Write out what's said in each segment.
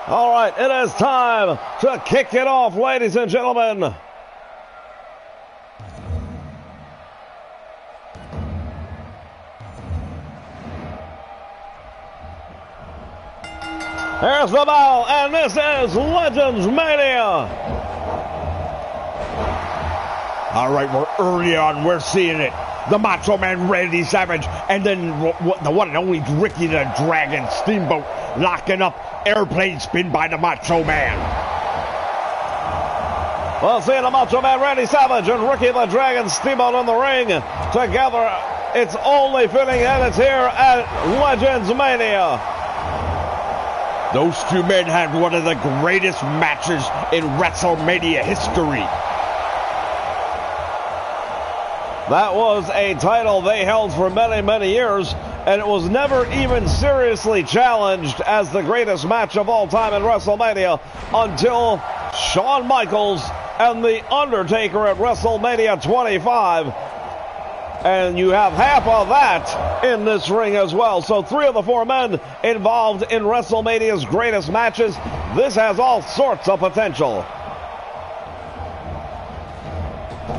All right, it is time to kick it off, ladies and gentlemen. Here's the bell, and this is LegendsMania. All right, we're early on. We're seeing it. The Macho Man Randy Savage, and then the one and only Ricky the Dragon Steamboat locking up. Airplane spin by the Macho Man. We'll see the Macho Man Randy Savage and Ricky the Dragon Steamboat in the ring together. It's only fitting that it's here at LegendsMania. Those two men had one of the greatest matches in WrestleMania history. That was a title they held for many, many years, and it was never even seriously challenged as the greatest match of all time in WrestleMania until Shawn Michaels and The Undertaker at WrestleMania 25. And you have half of that in this ring as well. So 3 of the 4 men involved in WrestleMania's greatest matches. This has all sorts of potential.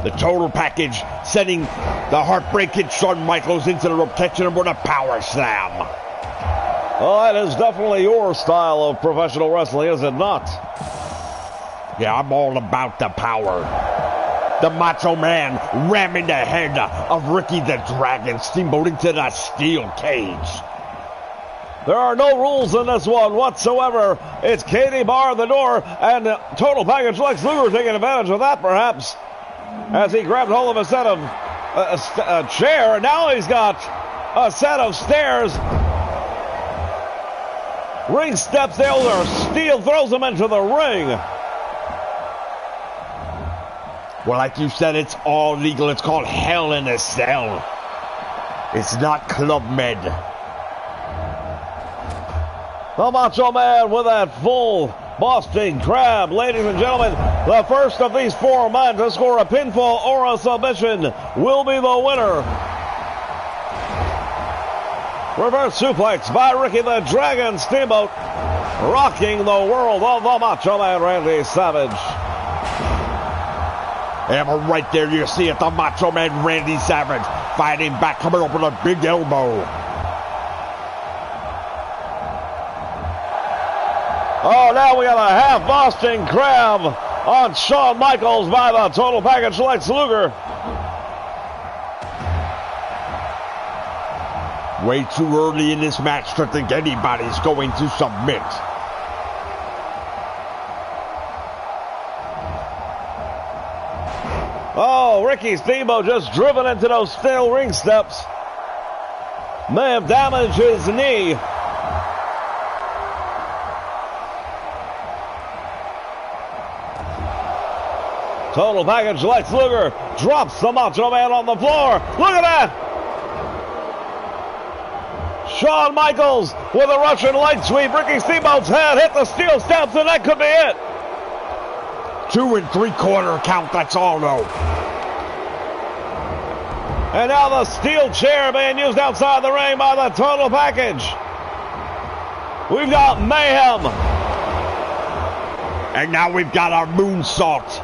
The total package sending the heartbreaking Shawn Michaels into the rope, catching him with a power slam. Well, that is definitely your style of professional wrestling, is it not? Yeah, I'm all about the power. The Macho Man ramming the head of Ricky the Dragon Steamboat into the steel cage. There are no rules in this one whatsoever. It's Katie bar the door, and total package Lex Luger taking advantage of that, perhaps, as he grabbed hold of a set of a chair, and now he's got a set of stairs. Ring steps there, steel throws him into the ring. Well, like you said, it's all legal. It's called Hell in a Cell. It's not Club Med. The Macho Man with that full Boston Crab. Ladies and gentlemen, the first of these 4 men to score a pinfall or a submission will be the winner. Reverse suplex by Ricky the Dragon Steamboat, rocking the world of the Macho Man Randy Savage. And right there you see it, the Macho Man Randy Savage fighting back, coming up with a big elbow. Oh, now we got a half Boston Crab on Shawn Michaels by the total package Lex Luger. Way too early in this match to think anybody's going to submit. Oh, Ricky Steamboat just driven into those steel ring steps. May have damaged his knee. Total package Lex Luger drops the Macho Man on the floor. Look at that! Shawn Michaels with a Russian leg sweep. Ricky Steamboat's head hit the steel steps, and that could be it. 2 3/4 count, that's all though. And now the steel chair being used outside the ring by the total package. We've got mayhem. And now we've got our moonsault.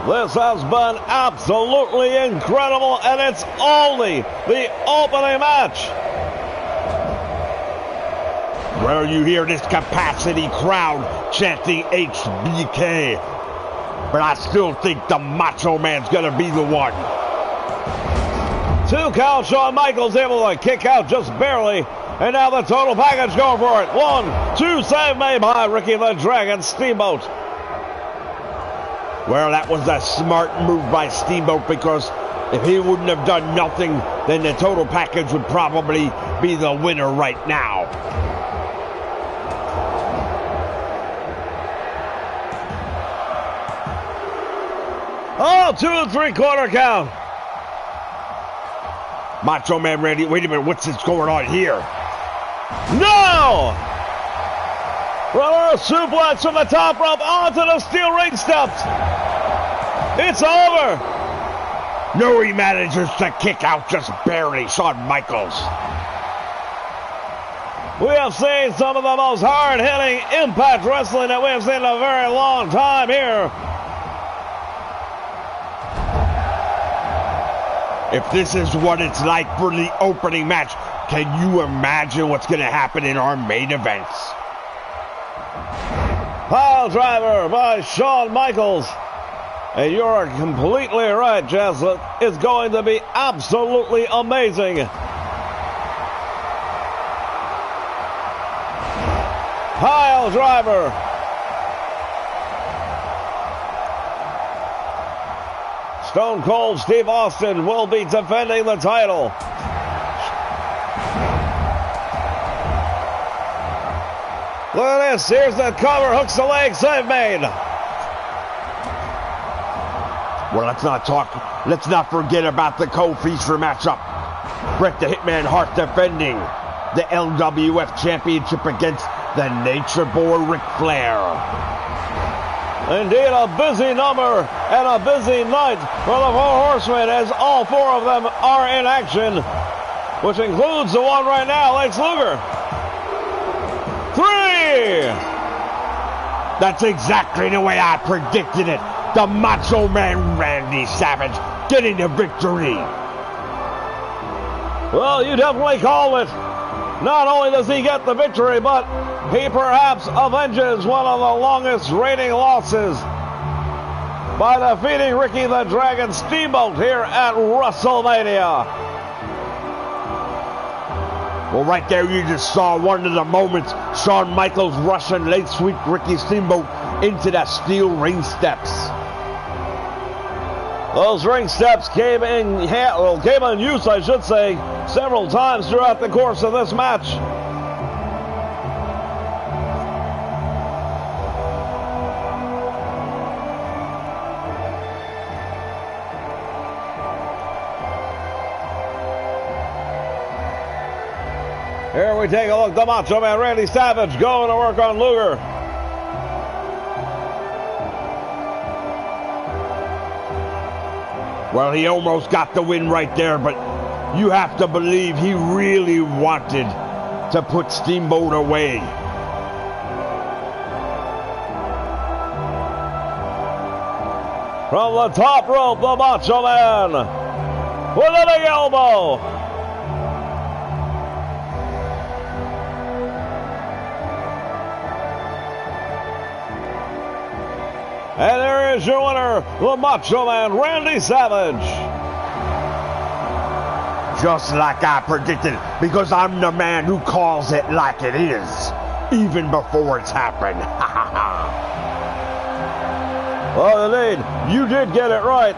This has been absolutely incredible, and it's only the opening match. Well, you hear this capacity crowd chanting HBK, but I still think the Macho Man's gonna be the one. 2 count, Shawn Michaels able to kick out just barely, and now the total package going for it. 1, 2, save made by Ricky the Dragon Steamboat. Well, that was a smart move by Steamboat, because if he wouldn't have done nothing, then the total package would probably be the winner right now. Oh, 2 3/4 count. Macho Man Randy, wait a minute, what's going on here? No! Reverse suplex from the top rope onto the steel ring steps. It's over. No, he manages to kick out just barely, Shawn Michaels. We have seen some of the most hard-hitting Impact Wrestling that we have seen in a very long time here. If this is what it's like for the opening match, can you imagine what's going to happen in our main events? Pile driver by Shawn Michaels. And you're completely right, Jess. It's going to be absolutely amazing. Pile driver. Stone Cold Steve Austin will be defending the title. Look at this. Here's the cover. Hooks the leg. Save made. Well, let's not forget about the co-feature matchup. Bret the Hitman Hart defending the LWF Championship against the Nature Boy Ric Flair. Indeed, a busy number and a busy night for the Four Horsemen as all four of them are in action, which includes the one right now, Lex Luger. 3! That's exactly the way I predicted it. The Macho Man Randy Savage getting the victory. Well, you definitely called it. Not only does he get the victory, but he perhaps avenges one of the longest reigning losses by defeating Ricky the Dragon Steamboat here at WrestleMania. Well, right there you just saw one of the moments Shawn Michaels rushing late sweep Ricky Steamboat into that steel ring steps. Those ring steps came in use, I should say, several times throughout the course of this match. Here we take a look. The Macho Man Randy Savage going to work on Luger. Well, he almost got the win right there, but you have to believe he really wanted to put Steamboat away. From the top rope, the Macho Man with a big elbow. And there is your winner, the Macho Man, Randy Savage. Just like I predicted, because I'm the man who calls it like it is, even before it's happened. Well, indeed, you did get it right,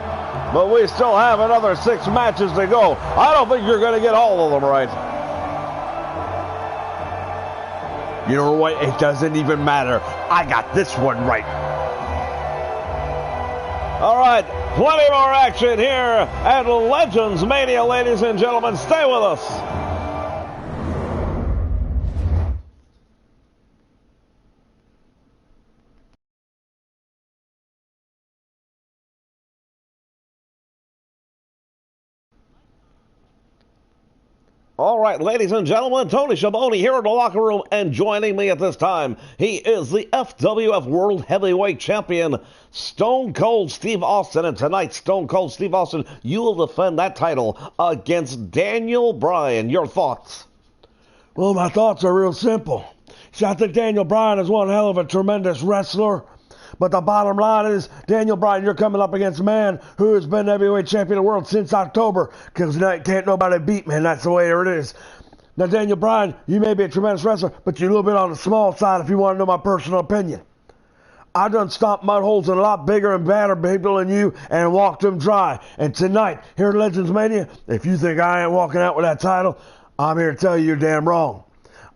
but we still have another 6 matches to go. I don't think you're going to get all of them right. You know what? It doesn't even matter. I got this one right. All right, plenty more action here at LegendsMania, ladies and gentlemen. Stay with us. All right, ladies and gentlemen, Tony Schiavone here in the locker room, and joining me at this time, he is the FWF World Heavyweight Champion, Stone Cold Steve Austin. And tonight, Stone Cold Steve Austin, you will defend that title against Daniel Bryan. Your thoughts? Well, my thoughts are real simple. See, I think Daniel Bryan is one hell of a tremendous wrestler. But the bottom line is, Daniel Bryan, you're coming up against a man who has been heavyweight champion of the world since October, because can't nobody beat me, and that's the way it is. Now, Daniel Bryan, you may be a tremendous wrestler, but you're a little bit on the small side if you want to know my personal opinion. I done stomped mud holes in a lot bigger and badder people than you and walked them dry. And tonight, here at LegendsMania, if you think I ain't walking out with that title, I'm here to tell you you're damn wrong.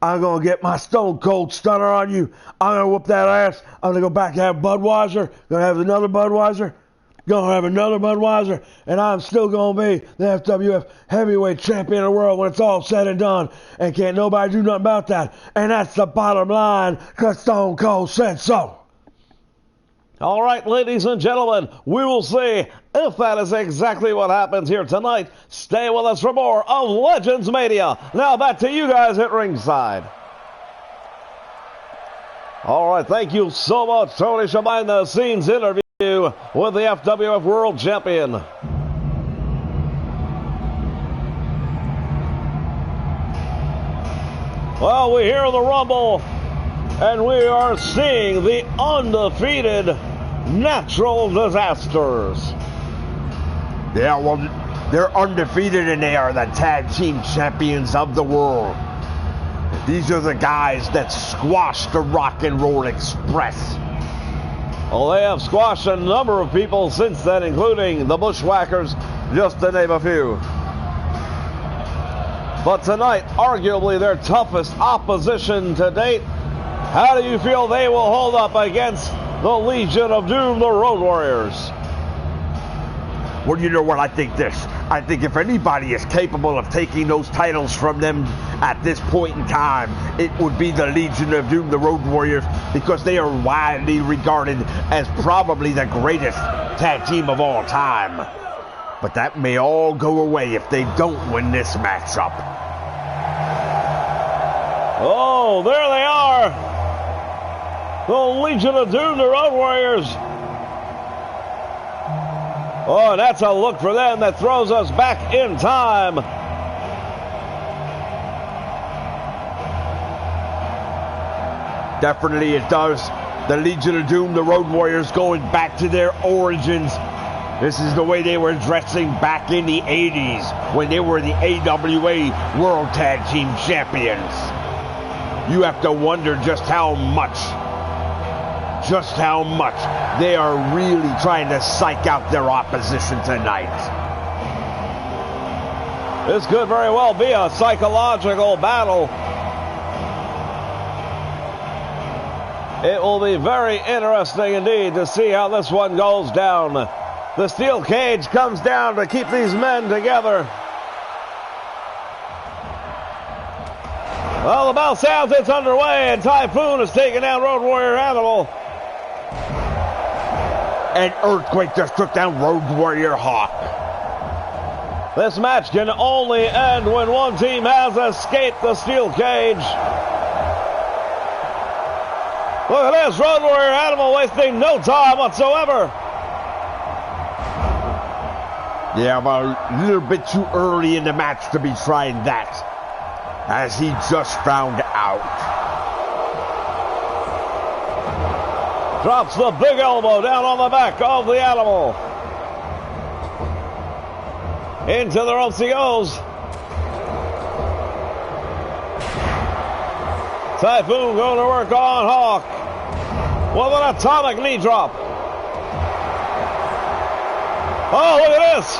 I'm going to get my Stone Cold Stunner on you. I'm going to whoop that ass. I'm going to go back and have Budweiser. Going to have another Budweiser. Going to have another Budweiser. And I'm still going to be the FWF Heavyweight Champion of the world when it's all said and done. And can't nobody do nothing about that. And that's the bottom line, because Stone Cold said so. All right, ladies and gentlemen, we will see if that is exactly what happens here tonight. Stay with us for more of LegendsMania. Now back to you guys at ringside. All right, thank you so much, Tony. Behind the scenes interview with the FWF World Champion. Well, we hear the rumble, and we are seeing the undefeated natural disasters. Yeah, well, they're undefeated, and they are the tag team champions of the world. These are the guys that squashed the Rock and Roll Express. Well, they have squashed a number of people since then, including the Bushwhackers, just to name a few. But tonight, arguably their toughest opposition to date. How do you feel they will hold up against the Legion of Doom, the Road Warriors? Well, you know what? I think this. I think if anybody is capable of taking those titles from them at this point in time, it would be the Legion of Doom, the Road Warriors, because they are widely regarded as probably the greatest tag team of all time. But that may all go away if they don't win this matchup. Oh, there they are. The Legion of Doom, the Road Warriors. Oh, and that's a look for them that throws us back in time. Definitely it does. The Legion of Doom, the Road Warriors, going back to their origins. This is the way they were dressing back in the 80s when they were the AWA World Tag Team Champions. You have to wonder just how much they are really trying to psych out their opposition tonight. This could very well be a psychological battle. It will be very interesting indeed to see how this one goes down. The steel cage comes down to keep these men together. Well, the bell sounds, it's underway, and Typhoon is taking down Road Warrior Animal. And Earthquake just took down Road Warrior Hawk. This match can only end when one team has escaped the steel cage. Look at this, Road Warrior Animal wasting no time whatsoever. Yeah, but a little bit too early in the match to be trying that, as he just found out. Drops the big elbow down on the back of the Animal. Into the ropes he goes. Typhoon going to work on Hawk with an atomic knee drop. Oh, look at this.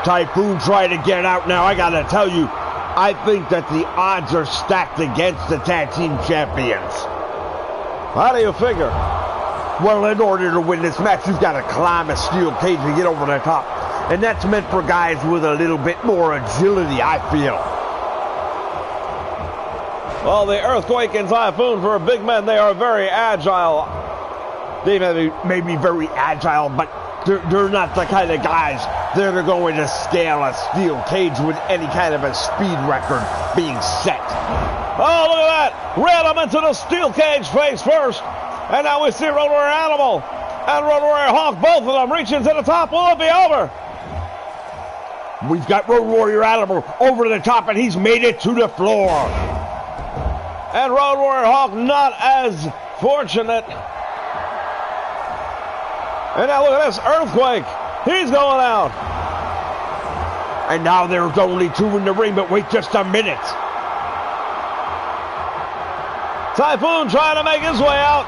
Typhoon trying to get out now. I got to tell you, I think that the odds are stacked against the tag team champions. How do you figure? Well, in order to win this match, you've got to climb a steel cage and get over the top. And that's meant for guys with a little bit more agility, I feel. Well, the Earthquake and Typhoon, for big men, they are very agile. They may be very agile, but they're not the kind of guys that are going to scale a steel cage with any kind of a speed record being set. Oh, look at that. Ran him into the steel cage face first. And now we see Road Warrior Animal and Road Warrior Hawk, both of them reaching to the top. Will it be over? We've got Road Warrior Animal over the top, and he's made it to the floor. And Road Warrior Hawk not as fortunate. And now look at this, Earthquake. He's going out. And now there's only two in the ring, but wait just a minute. Typhoon trying to make his way out.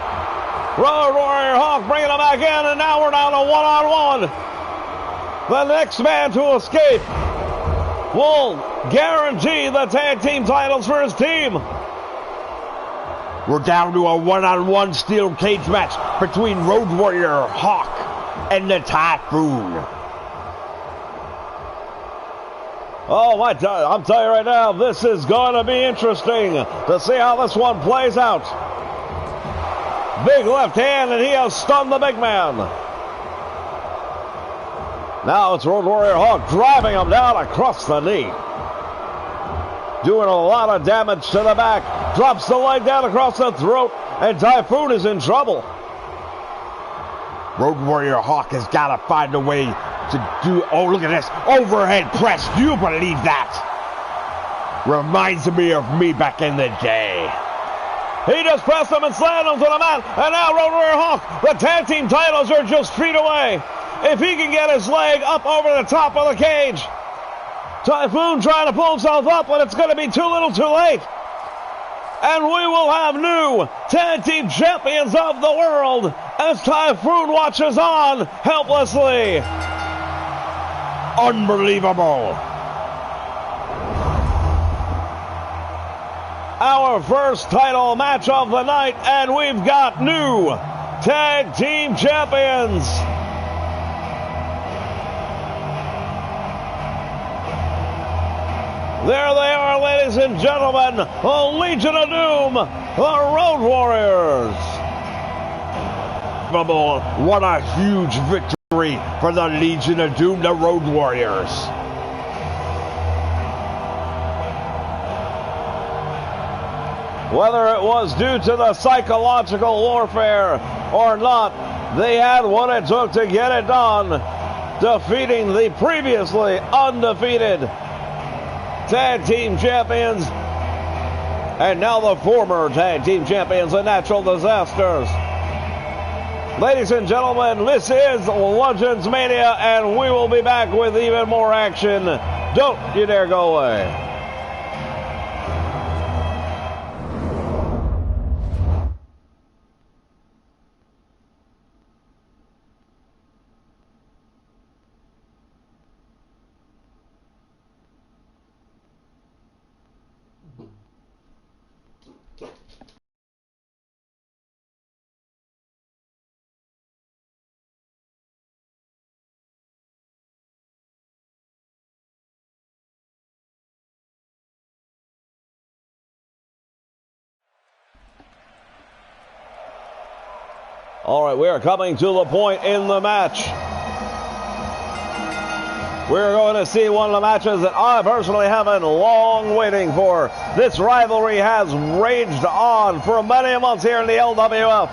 Road Warrior Hawk bringing him back in, and now we're down to one-on-one. The next man to escape will guarantee the tag team titles for his team. We're down to a one-on-one steel cage match between Road Warrior Hawk and the Typhoon. Oh, I'm telling you right now, this is going to be interesting to see how this one plays out. Big left hand, and he has stunned the big man. Now it's Road Warrior Hawk driving him down across the knee. Doing a lot of damage to the back. Drops the leg down across the throat. and Typhoon is in trouble. Road Warrior Hawk has got to find a way to do... Oh, look at this. Overhead press. Do you believe that? Reminds me of me back in the day. He just pressed him and slammed him to the mat. And now Road Warrior Hawk, the tag team titles are just feet away. If he can get his leg up over the top of the cage. Typhoon trying to pull himself up, but it's going to be too little too late. And we will have new tag team champions of the world as Typhoon watches on helplessly. Unbelievable. Our first title match of the night, and we've got new tag team champions. There they are, ladies and gentlemen, the Legion of Doom, the Road Warriors. What a huge victory for the Legion of Doom, the Road Warriors. Whether it was due to the psychological warfare or not, they had what it took to get it done, defeating the previously undefeated tag team champions, and now the former tag team champions, the Natural Disasters. Ladies and gentlemen, this is LegendsMania, and we will be back with even more action. Don't you dare go away. All right, we are coming to the point in the match. We're going to see one of the matches that I personally have been long waiting for. This rivalry has raged on for many months here in the LWF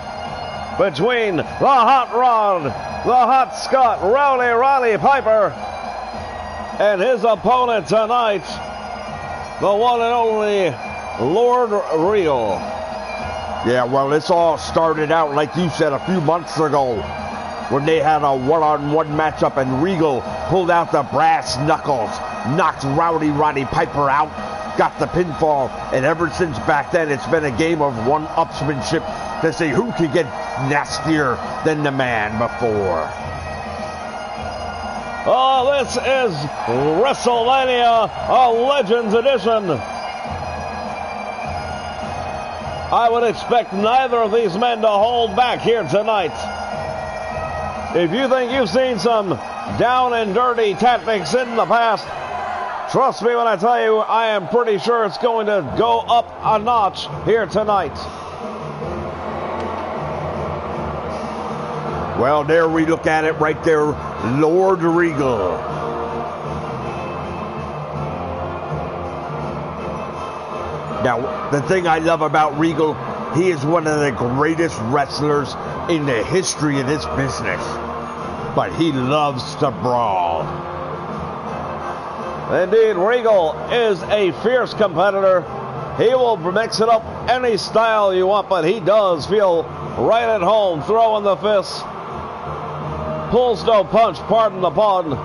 between the Hot Rod, the Hot Scott, Rowdy Piper, and his opponent tonight, the one and only Lord Regal. Yeah, well, this all started out, like you said, a few months ago when they had a one-on-one matchup and Regal pulled out the brass knuckles, knocked Roddy Piper out, got the pinfall, and ever since back then, it's been a game of one-upsmanship to see who could get nastier than the man before. Oh, this is WrestleMania, a Legends edition. I would expect neither of these men to hold back here tonight. If you think you've seen some down and dirty tactics in the past, trust me when I tell you, I am pretty sure it's going to go up a notch here tonight. Well, there we look at it right there, Lord Regal. Now, the thing I love about Regal, he is one of the greatest wrestlers in the history of this business. But he loves to brawl. Indeed, Regal is a fierce competitor. He will mix it up any style you want, but he does feel right at home throwing the fists. Pulls no punch, pardon the pun.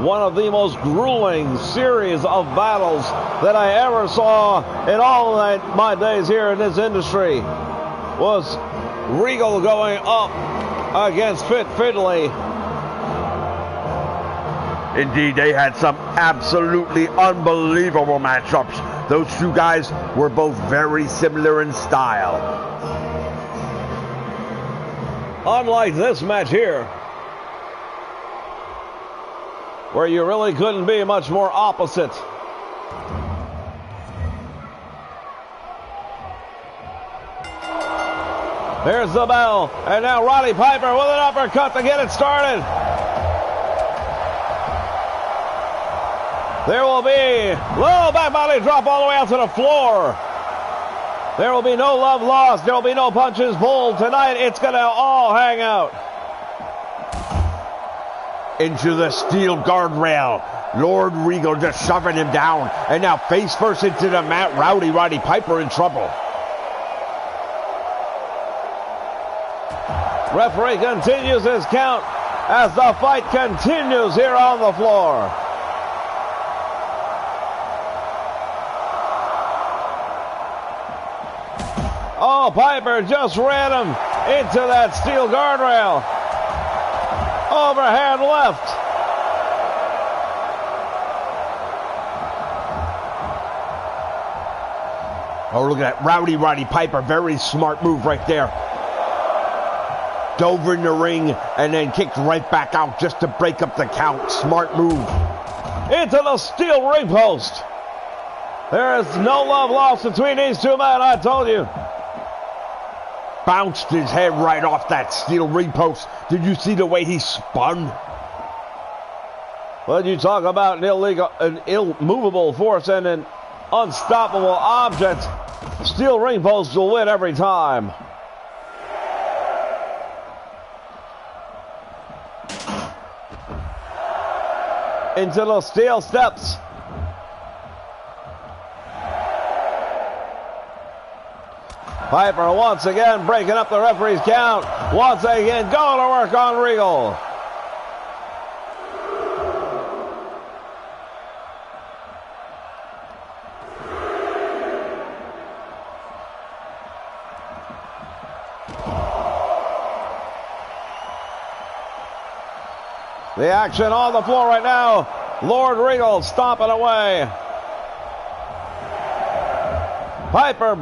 One of the most grueling series of battles that I ever saw in all of my days here in this industry was Regal going up against Fit Finlay. Indeed, they had some absolutely unbelievable matchups. Those two guys were both very similar in style. Unlike this match here, where you really couldn't be much more opposite. There's the bell, and now Roddy Piper with an uppercut to get it started. There will be low back body drop all the way out to the floor. There will be no love lost. There will be no punches pulled. Tonight, it's going to all hang out. Into the steel guardrail. Lord Regal just shoving him down. And now face first into the mat. Roddy Piper in trouble. Referee continues his count as the fight continues here on the floor. Oh, Piper just ran him into that steel guardrail. Overhand left. Oh, look at that. Roddy Piper. Very smart move right there. Dove in the ring and then kicked right back out just to break up the count. Smart move. Into the steel ring post. There is no love lost between these two men, I told you. Bounced his head right off that steel ring post. Did you see the way he spun? When you talk about an immovable force and an unstoppable object, steel ring posts will win every time. Into the steel steps. Piper once again breaking up the referee's count. Once again going to work on Regal. The action on the floor right now. Lord Regal stomping away. Piper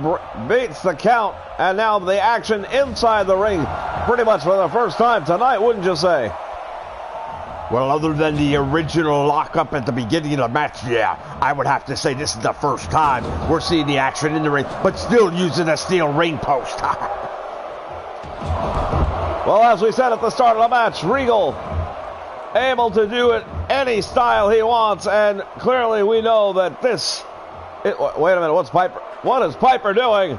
beats the count, and now the action inside the ring, pretty much for the first time tonight, wouldn't you say? Well, other than the original lockup at the beginning of the match, yeah, I would have to say this is the first time we're seeing the action in the ring, but still using a steel ring post. Well, as we said at the start of the match, Regal able to do it any style he wants, and clearly we know that this... wait a minute, what is Piper doing?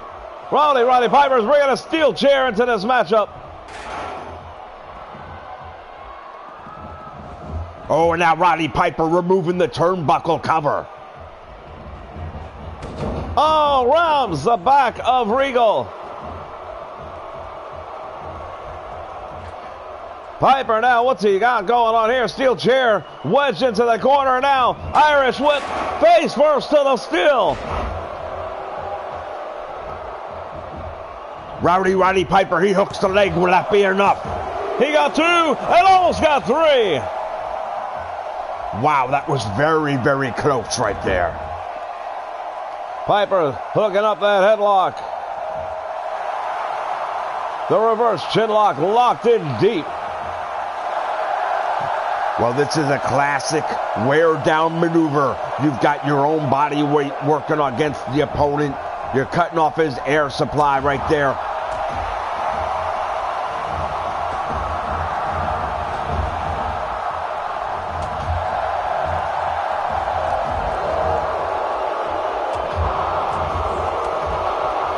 Roddy Piper's bringing a steel chair into this matchup. Oh, and now Roddy Piper removing the turnbuckle cover. Oh, rounds the back of Regal. Piper now, what's he got going on here? Steel chair wedged into the corner now. Irish whip, face first to the steel. Roddy Piper, he hooks the leg. Will that be enough? He got two and almost got three. Wow, that was very, very close right there. Piper hooking up that headlock. The reverse chinlock locked in deep. Well, this is a classic wear-down maneuver. You've got your own body weight working against the opponent. You're cutting off his air supply right there.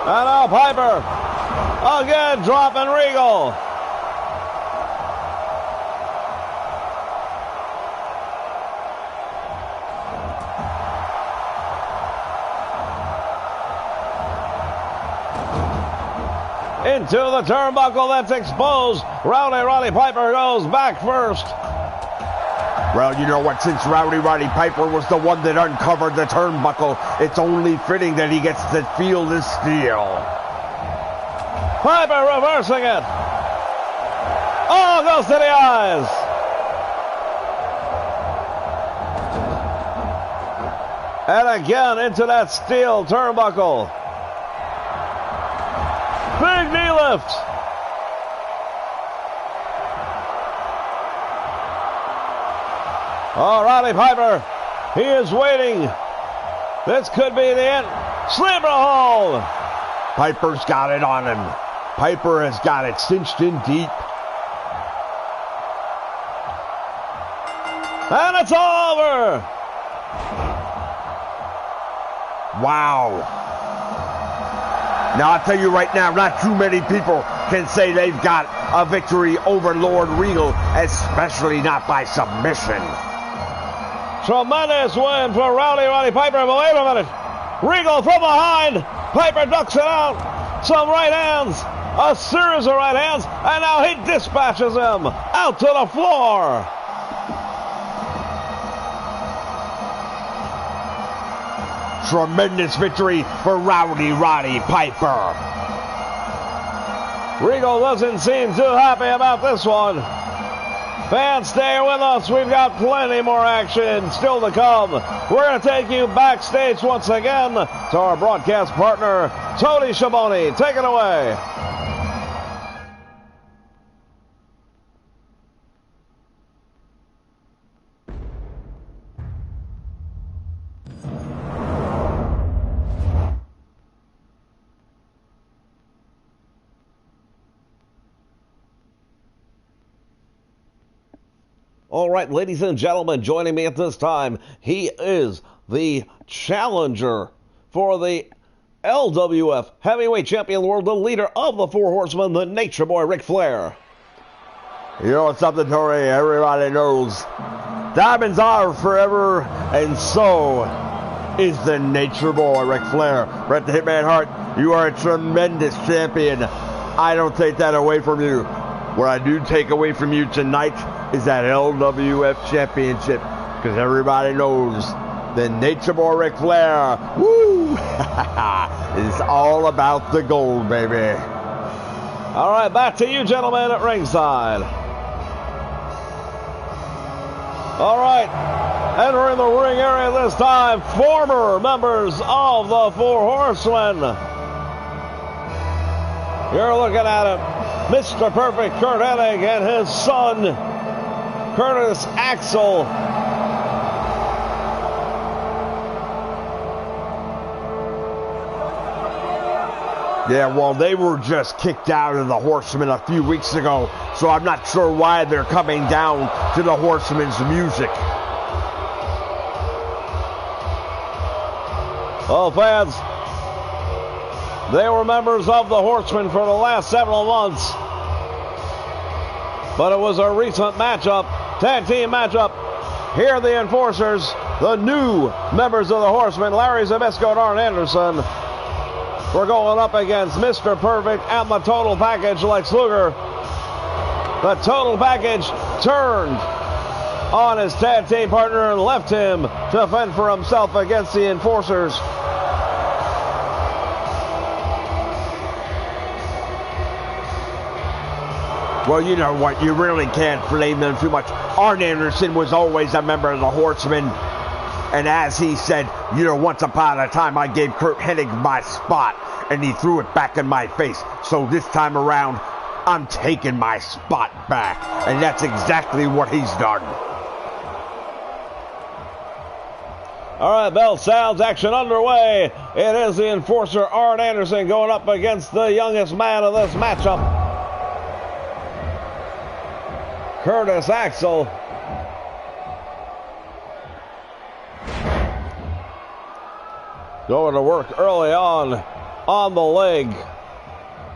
And now Piper again dropping Regal. Into the turnbuckle that's exposed. Roddy Piper goes back first. Well, you know what? Since Roddy Piper was the one that uncovered the turnbuckle, it's only fitting that he gets to feel the steel. Piper reversing it. Oh, goes to the eyes. And again into that steel turnbuckle. Big knee lift. Oh, Roddy Piper, he is waiting. This could be the end. Sleeper hold. Piper's got it on him. Piper has got it cinched in deep. And it's over. Wow. Now, I'll tell you right now, not too many people can say they've got a victory over Lord Regal, especially not by submission. Tremendous win for Rowdy Piper, but wait a minute. Regal from behind. Piper ducks it out. Some right hands. A series of right hands. And now he dispatches him out to the floor. Tremendous victory for Rowdy Piper. Regal doesn't seem too happy about this one. Fans, stay with us. We've got plenty more action still to come. We're going to take you backstage once again to our broadcast partner, Tony Schiavone. Take it away. All right, ladies and gentlemen, joining me at this time, he is the challenger for the LWF Heavyweight Champion of the World, the leader of the Four Horsemen, the Nature Boy, Ric Flair. You know something, Tori? Everybody knows diamonds are forever, and so is the Nature Boy, Ric Flair. Bret the Hitman Hart, you are a tremendous champion. I don't take that away from you. What I do take away from you tonight is that LWF Championship, because everybody knows the Nature Boy Ric Flair, woo, is all about the gold, baby. All right, back to you gentlemen at ringside. All right, entering the ring area this time, former members of the Four Horsemen. You're looking at it. Mr. Perfect Curt Hennig and his son, Curtis Axel. Yeah, well, they were just kicked out of the Horsemen a few weeks ago, so I'm not sure why they're coming down to the Horsemen's music. Well, fans, they were members of the Horsemen for the last several months. But it was a recent matchup, tag team matchup. Here are the enforcers, the new members of the Horsemen, Larry Zbyszko and Arn Anderson. We're going up against Mr. Perfect and the Total Package, Lex Luger. The Total Package turned on his tag team partner and left him to fend for himself against the enforcers. Well, you know what? You really can't blame them too much. Arn Anderson was always a member of the Horsemen. And as he said, you know, once upon a time I gave Curt Hennig my spot, and he threw it back in my face. So this time around, I'm taking my spot back. And that's exactly what he's done. All right, bell sounds, action underway. It is the enforcer, Arn Anderson, going up against the youngest man of this matchup, Curtis Axel. Going to work early on the leg,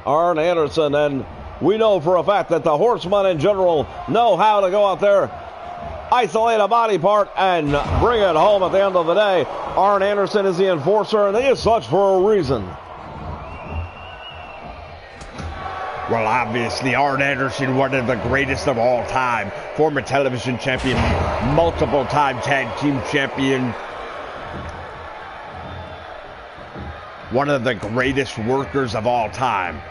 Arn Anderson, and we know for a fact that the Horsemen in general know how to go out there, isolate a body part, and bring it home at the end of the day. Arn Anderson is the enforcer, and he is such for a reason. Well, obviously, Arn Anderson, one of the greatest of all time. Former television champion, multiple-time tag team champion. One of the greatest workers of all time.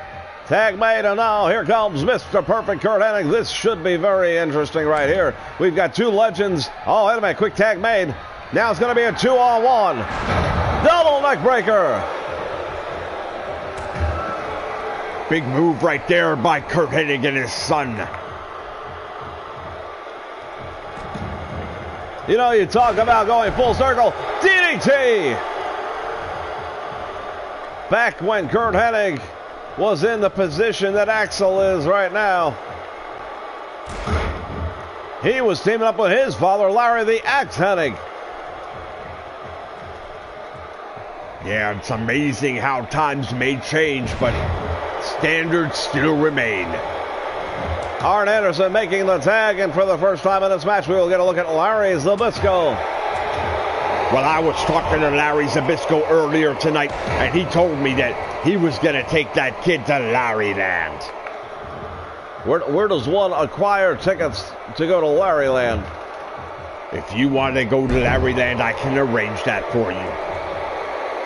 Tag made, and now here comes Mr. Perfect Curt Hennig. This should be very interesting right here. We've got two legends. Oh, wait a minute, quick tag made. Now it's going to be a 2-on-1. Double neck breaker. Big move right there by Curt Hennig and his son. You know, you talk about going full circle. DDT. Back when Curt Hennig was in the position that Axel is right now, he was teaming up with his father, Larry the Axe Hennig. Yeah, it's amazing how times may change, but standards still remain. Arn Anderson making the tag, and for the first time in this match, we will get a look at Larry Zbyszko. Well, I was talking to Larry Zbyszko earlier tonight, and he told me that he was going to take that kid to Larryland. Where does one acquire tickets to go to Larryland? If you want to go to Larryland, I can arrange that for you.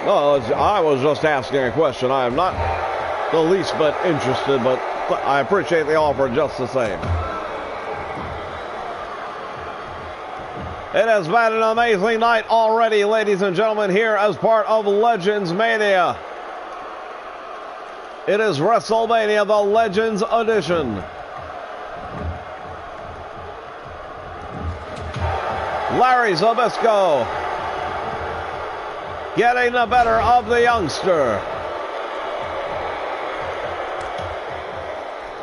No, I was just asking a question. I am not the least bit interested, but I appreciate the offer just the same. It has been an amazing night already, ladies and gentlemen, here as part of LegendsMania. It is WrestleMania, the Legends Edition. Larry Zbyszko getting the better of the youngster.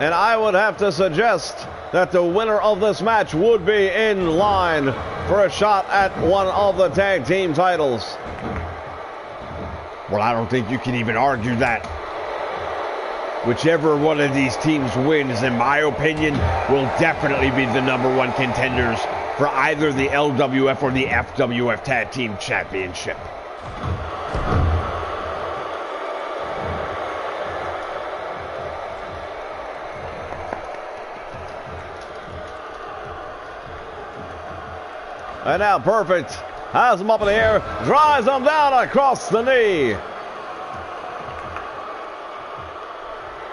And I would have to suggest that the winner of this match would be in line for a shot at one of the tag team titles. Well, I don't think you can even argue that. Whichever one of these teams wins, in my opinion, will definitely be the #1 contenders for either the LWF or the FWF Tag Team Championship. And now Perfect has him up in the air, drives him down across the knee.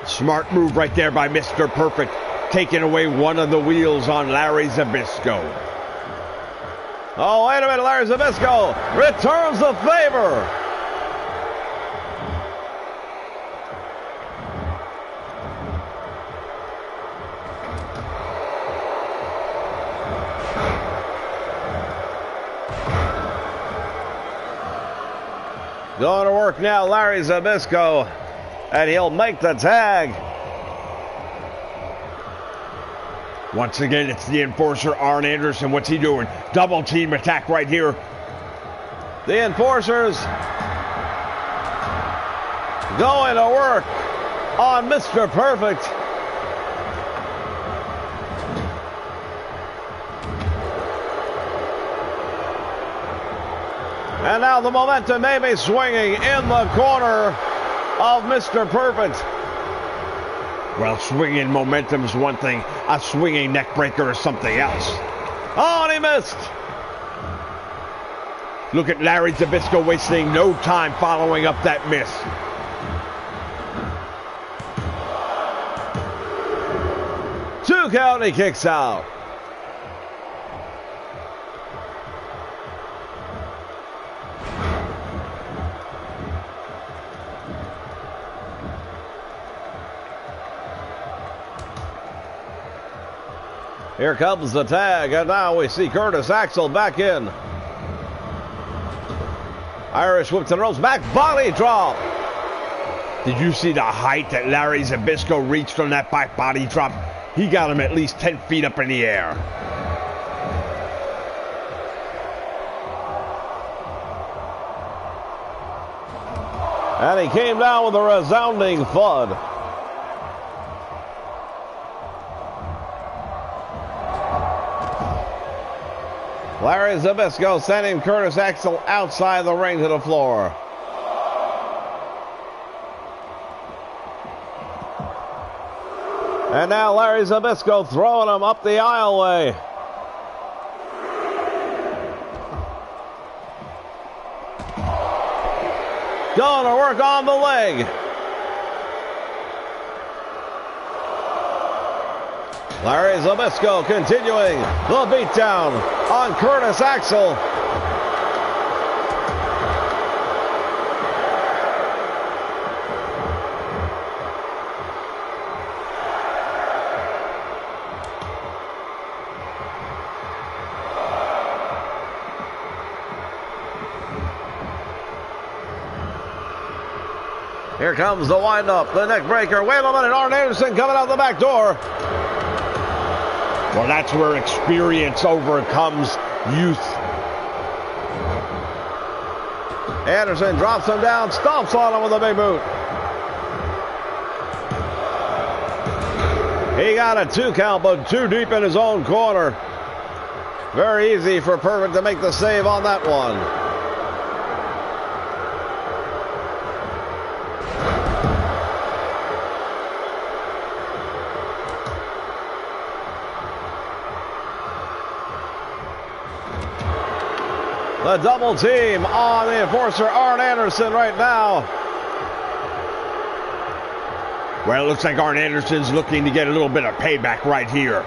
Smart move right there by Mr. Perfect, taking away one of the wheels on Larry Zbyszko. Oh, wait a minute, Larry Zbyszko returns the favor. Going to work now, Larry Zbyszko, and he'll make the tag. Once again, it's the enforcer, Arn Anderson. What's he doing? Double team attack right here. The enforcers going to work on Mr. Perfect. And now the momentum may be swinging in the corner of Mr. Perfect. Well, swinging momentum's one thing. A swinging neckbreaker is something else. Oh, and he missed. Look at Larry Zbyszko wasting no time following up that miss. 2 count, he kicks out. Here comes the tag, and now we see Curtis Axel back in. Irish whip to the ropes, back body drop. Did you see the height that Larry Zbyszko reached on that back body drop? He got him at least 10 feet up in the air. And he came down with a resounding thud. Larry Zbyszko sending Curtis Axel outside the ring to the floor. And now Larry Zbyszko throwing him up the aisleway. Going to work on the leg. Larry Zbyszko continuing the beatdown on Curtis Axel. Here comes the wind-up, the neck breaker. Wait a minute, Arn Anderson coming out the back door. Well, that's where experience overcomes youth. Anderson drops him down, stomps on him with a big boot. He got a 2 count, but too deep in his own corner. Very easy for Perfect to make the save on that one. The double team on the enforcer, Arn Anderson, right now. Well, it looks like Arn Anderson's looking to get a little bit of payback right here.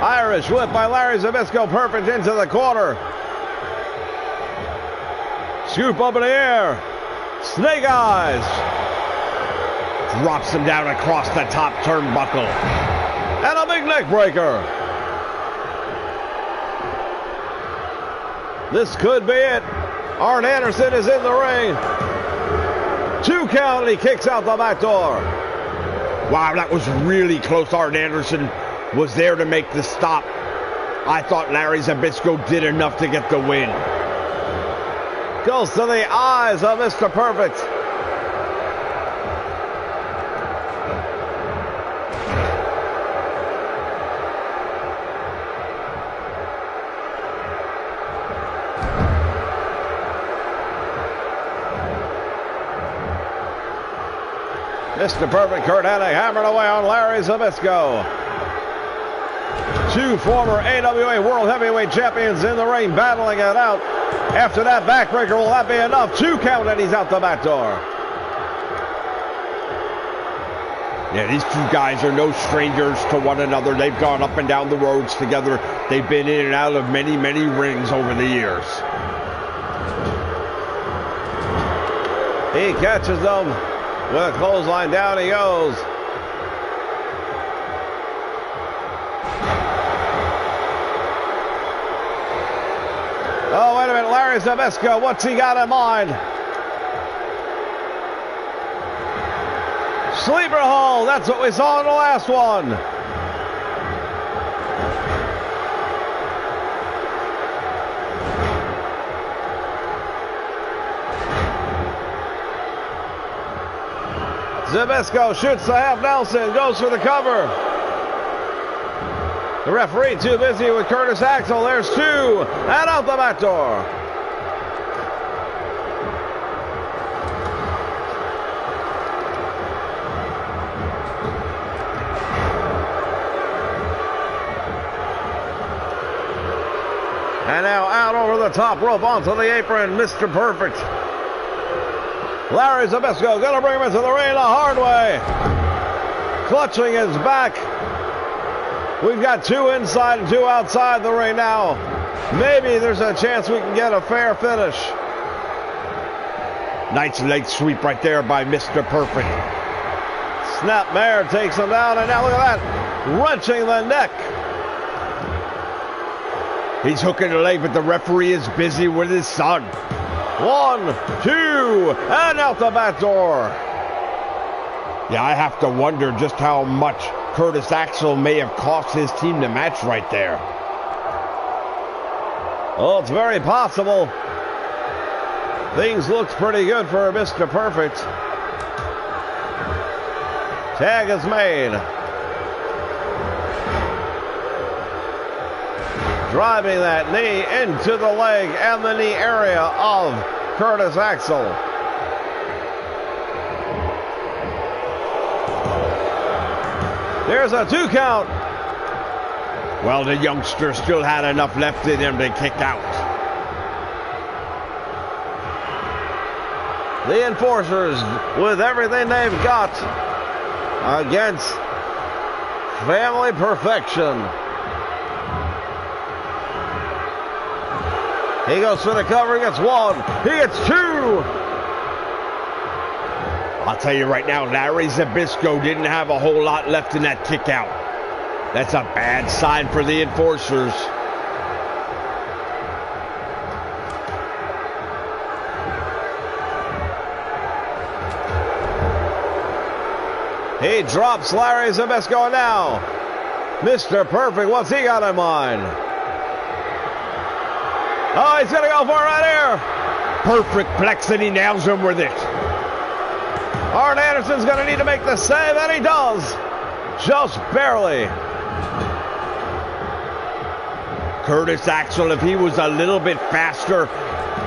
Irish whip by Larry Zbyszko, Perfect into the corner. Scoop up in the air. Snake eyes. Drops him down across the top turnbuckle. And a big neck breaker. This could be it. Arn Anderson is in the ring. 2 count, and he kicks out the back door. Wow, that was really close. Arn Anderson was there to make the stop. I thought Larry Zbyszko did enough to get the win. Goes to the eyes of Mr. Perfect. Mr. Perfect, Kurt Hennig hammered away on Larry Zbyszko. 2 former AWA World Heavyweight Champions in the ring battling it out. After that backbreaker, will that be enough? 2 count, and he's out the back door. Yeah, these two guys are no strangers to one another. They've gone up and down the roads together. They've been in and out of many, many rings over the years. He catches them with a clothesline. Down he goes. Oh, wait a minute. Larry Zbyszko, what's he got in mind? Sleeper hold. That's what we saw in the last one. Zbyszko shoots the half Nelson, goes for the cover. The referee too busy with Curtis Axel. There's 2, and out the back door. And now out over the top rope onto the apron, Mr. Perfect. Larry Zbyszko going to bring him into the ring the hard way. Clutching his back. We've got 2 inside and 2 outside the ring now. Maybe there's a chance we can get a fair finish. Nice leg sweep right there by Mr. Perfect. Snapmare takes him down, and now look at that. Wrenching the neck. He's hooking the leg, but the referee is busy with his son. 1, 2, and out the back door. Yeah, I have to wonder just how much Curtis Axel may have cost his team the match right there. Oh, it's very possible. Things looked pretty good for Mr. Perfect. Tag is made. Driving that knee into the leg and the knee area of Curtis Axel. There's a 2 count. Well, the youngster still had enough left in him to kick out. The enforcers with everything they've got against Family Perfection. He goes for the cover, he gets 1, he gets 2. I'll tell you right now, Larry Zbyszko didn't have a whole lot left in that kick out. That's a bad sign for the enforcers. He drops Larry Zbyszko now. Mr. Perfect, what's he got in mind? Oh, he's going to go for it right here. Perfect flex, and he nails him with it. Arn Anderson's going to need to make the save, and he does. Just barely. Curtis Axel, if he was a little bit faster,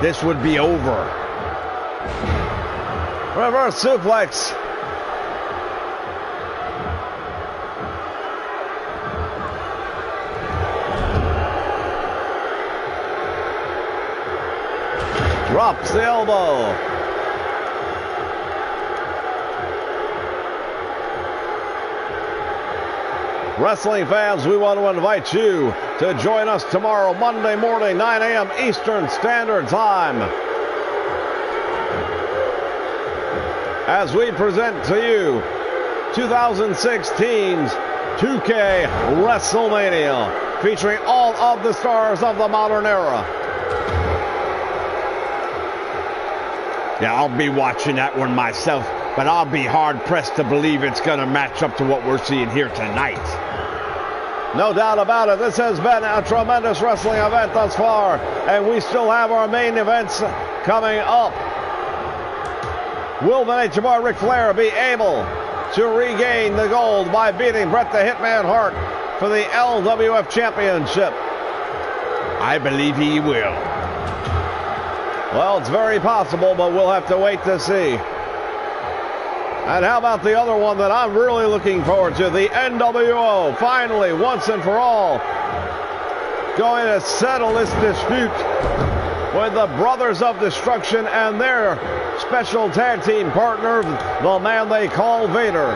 this would be over. Reverse suplex. Drops the elbow. Wrestling fans, we want to invite you to join us tomorrow, Monday morning, 9 a.m. Eastern Standard Time, as we present to you 2016's 2K WrestleMania, featuring all of the stars of the modern era. Yeah, I'll be watching that one myself, but I'll be hard-pressed to believe it's going to match up to what we're seeing here tonight. No doubt about it. This has been a tremendous wrestling event thus far, and we still have our main events coming up. Will the Nature Boy Ric Flair be able to regain the gold by beating Bret the Hitman Hart for the LWF Championship? I believe he will. Well, it's very possible, but we'll have to wait to see. And how about the other one that I'm really looking forward to? The NWO, finally, once and for all, going to settle this dispute with the Brothers of Destruction and their special tag team partner, the man they call Vader.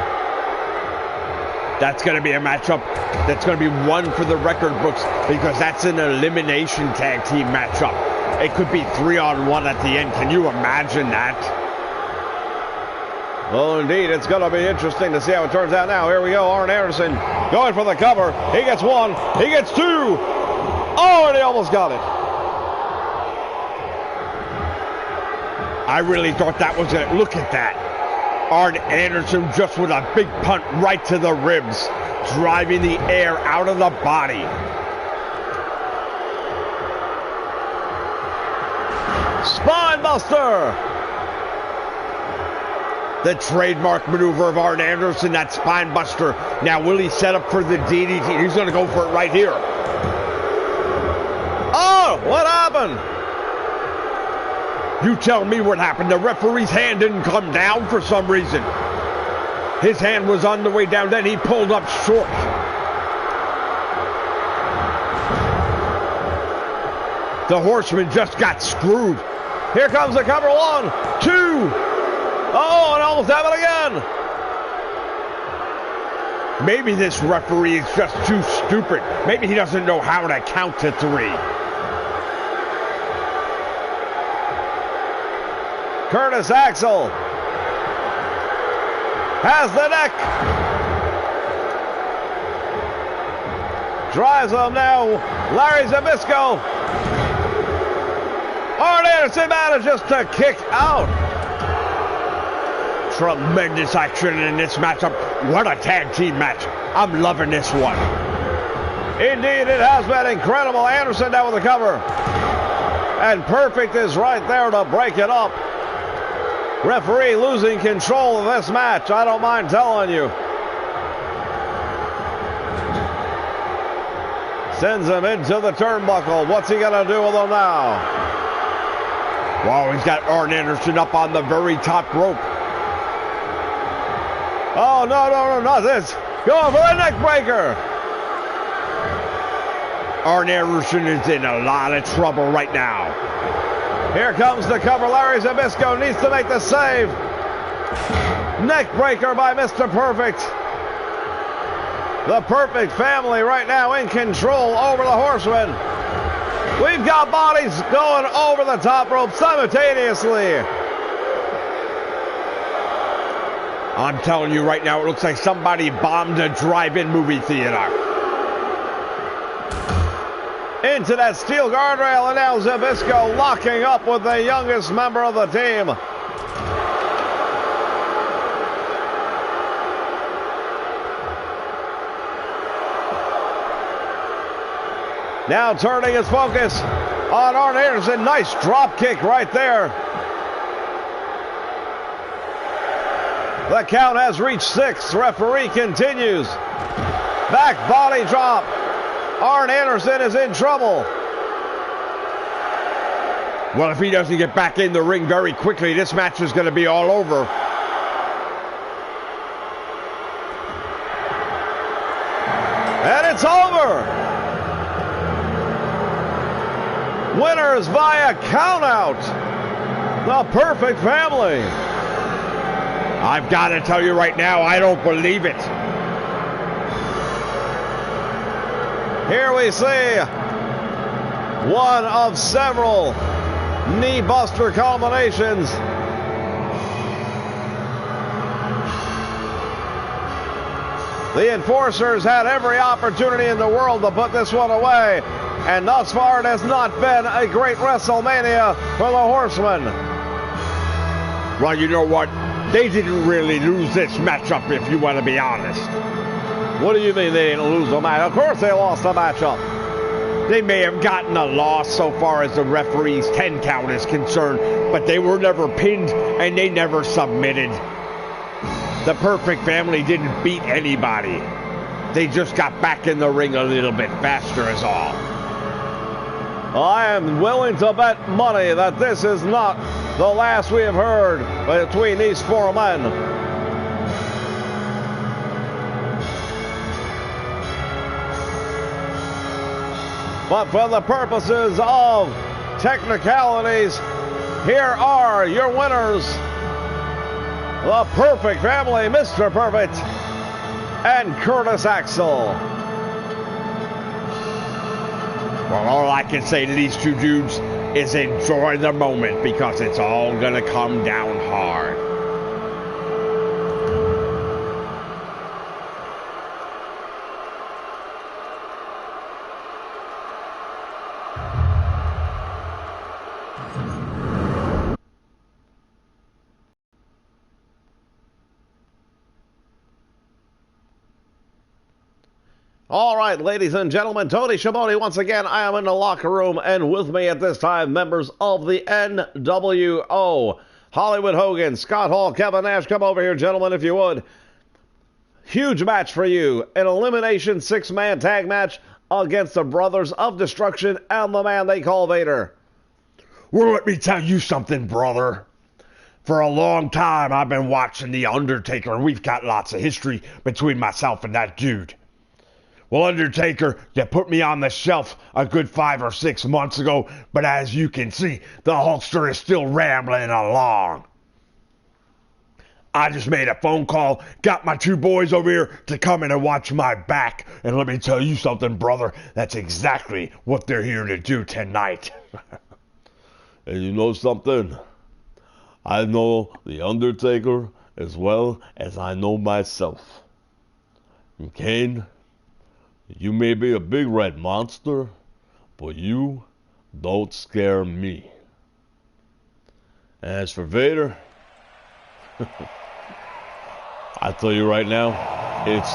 That's going to be a matchup that's going to be one for the record books, because that's an elimination tag team matchup. It could be 3-on-1 at the end. Can you imagine that? Well, indeed, it's going to be interesting to see how it turns out now. Here we go, Arn Anderson going for the cover. He gets one, he gets two. Oh, and he almost got it. I really thought that was it. Look at that. Arn Anderson just with a big punt right to the ribs, driving the air out of the body. Spine buster. The trademark maneuver of Arn Anderson, that spine buster. Now, will he set up for the DDT? He's going to go for it right here. Oh, what happened? You tell me what happened. The referee's hand didn't come down for some reason. His hand was on the way down, then he pulled up short. The Horsemen just got screwed. Here comes the cover. 1, 2. Oh, and almost happened again. Maybe this referee is just too stupid. Maybe he doesn't know how to count to 3. Curtis Axel has the neck. Drives him now. Larry Zbyszko. Arn Anderson manages to kick out. Tremendous action in this matchup. What a tag team match. I'm loving this one. Indeed, it has been incredible. Anderson down with the cover. And Perfect is right there to break it up. Referee losing control of this match. I don't mind telling you. Sends him into the turnbuckle. What's he going to do with him now? Wow, he's got Arn Anderson up on the very top rope. Oh, no, not this. Going for a neck breaker. Arn Anderson is in a lot of trouble right now. Here comes the cover. Larry Zbyszko needs to make the save. Neck breaker by Mr. Perfect. The Perfect family right now in control over the Horsemen. We've got bodies going over the top rope simultaneously. I'm telling you right now, it looks like somebody bombed a drive-in movie theater. Into that steel guardrail, and now Zbyszko locking up with the youngest member of the team. Now turning his focus on Arn Anderson. Nice drop kick right there. The count has reached 6. Referee continues. Back body drop. Arn Anderson is in trouble. Well, if he doesn't get back in the ring very quickly, this match is going to be all over. And it's over. Winners via countout. The Perfect Family. I've got to tell you right now, I don't believe it. Here we see one of several knee buster combinations. The Enforcers had every opportunity in the world to put this one away, and thus far it has not been a great WrestleMania for the Horsemen. Well, you know what? They didn't really lose this matchup, if you want to be honest. What do you mean they didn't lose the match? Of course they lost the matchup. They may have gotten a loss so far as the referee's 10 count is concerned, but they were never pinned and they never submitted. The Perfect Family didn't beat anybody. They just got back in the ring a little bit faster is all. I am willing to bet money that this is not the last we have heard between these four men. But for the purposes of technicalities, here are your winners. The Perfect Family, Mr. Perfect, and Curtis Axel. Well, all I can say to these two dudes is enjoy the moment because it's all going to come down hard. All right, ladies and gentlemen, Tony Schiavone once again. I am in the locker room, and with me at this time, members of the NWO. Hollywood Hogan, Scott Hall, Kevin Nash, come over here, gentlemen, if you would. Huge match for you. An elimination 6-man tag match against the Brothers of Destruction and the man they call Vader. Well, let me tell you something, brother. For a long time, I've been watching The Undertaker, and we've got lots of history between myself and that dude. Well, Undertaker, you put me on the shelf a good 5 or 6 months ago, but as you can see, the Hulkster is still rambling along. I just made a phone call, got my 2 boys over here to come in and watch my back, and let me tell you something, brother, that's exactly what they're here to do tonight. And you know something? I know The Undertaker as well as I know myself. And Kane, you may be a big red monster, but you don't scare me. As for Vader, I tell you right now, it's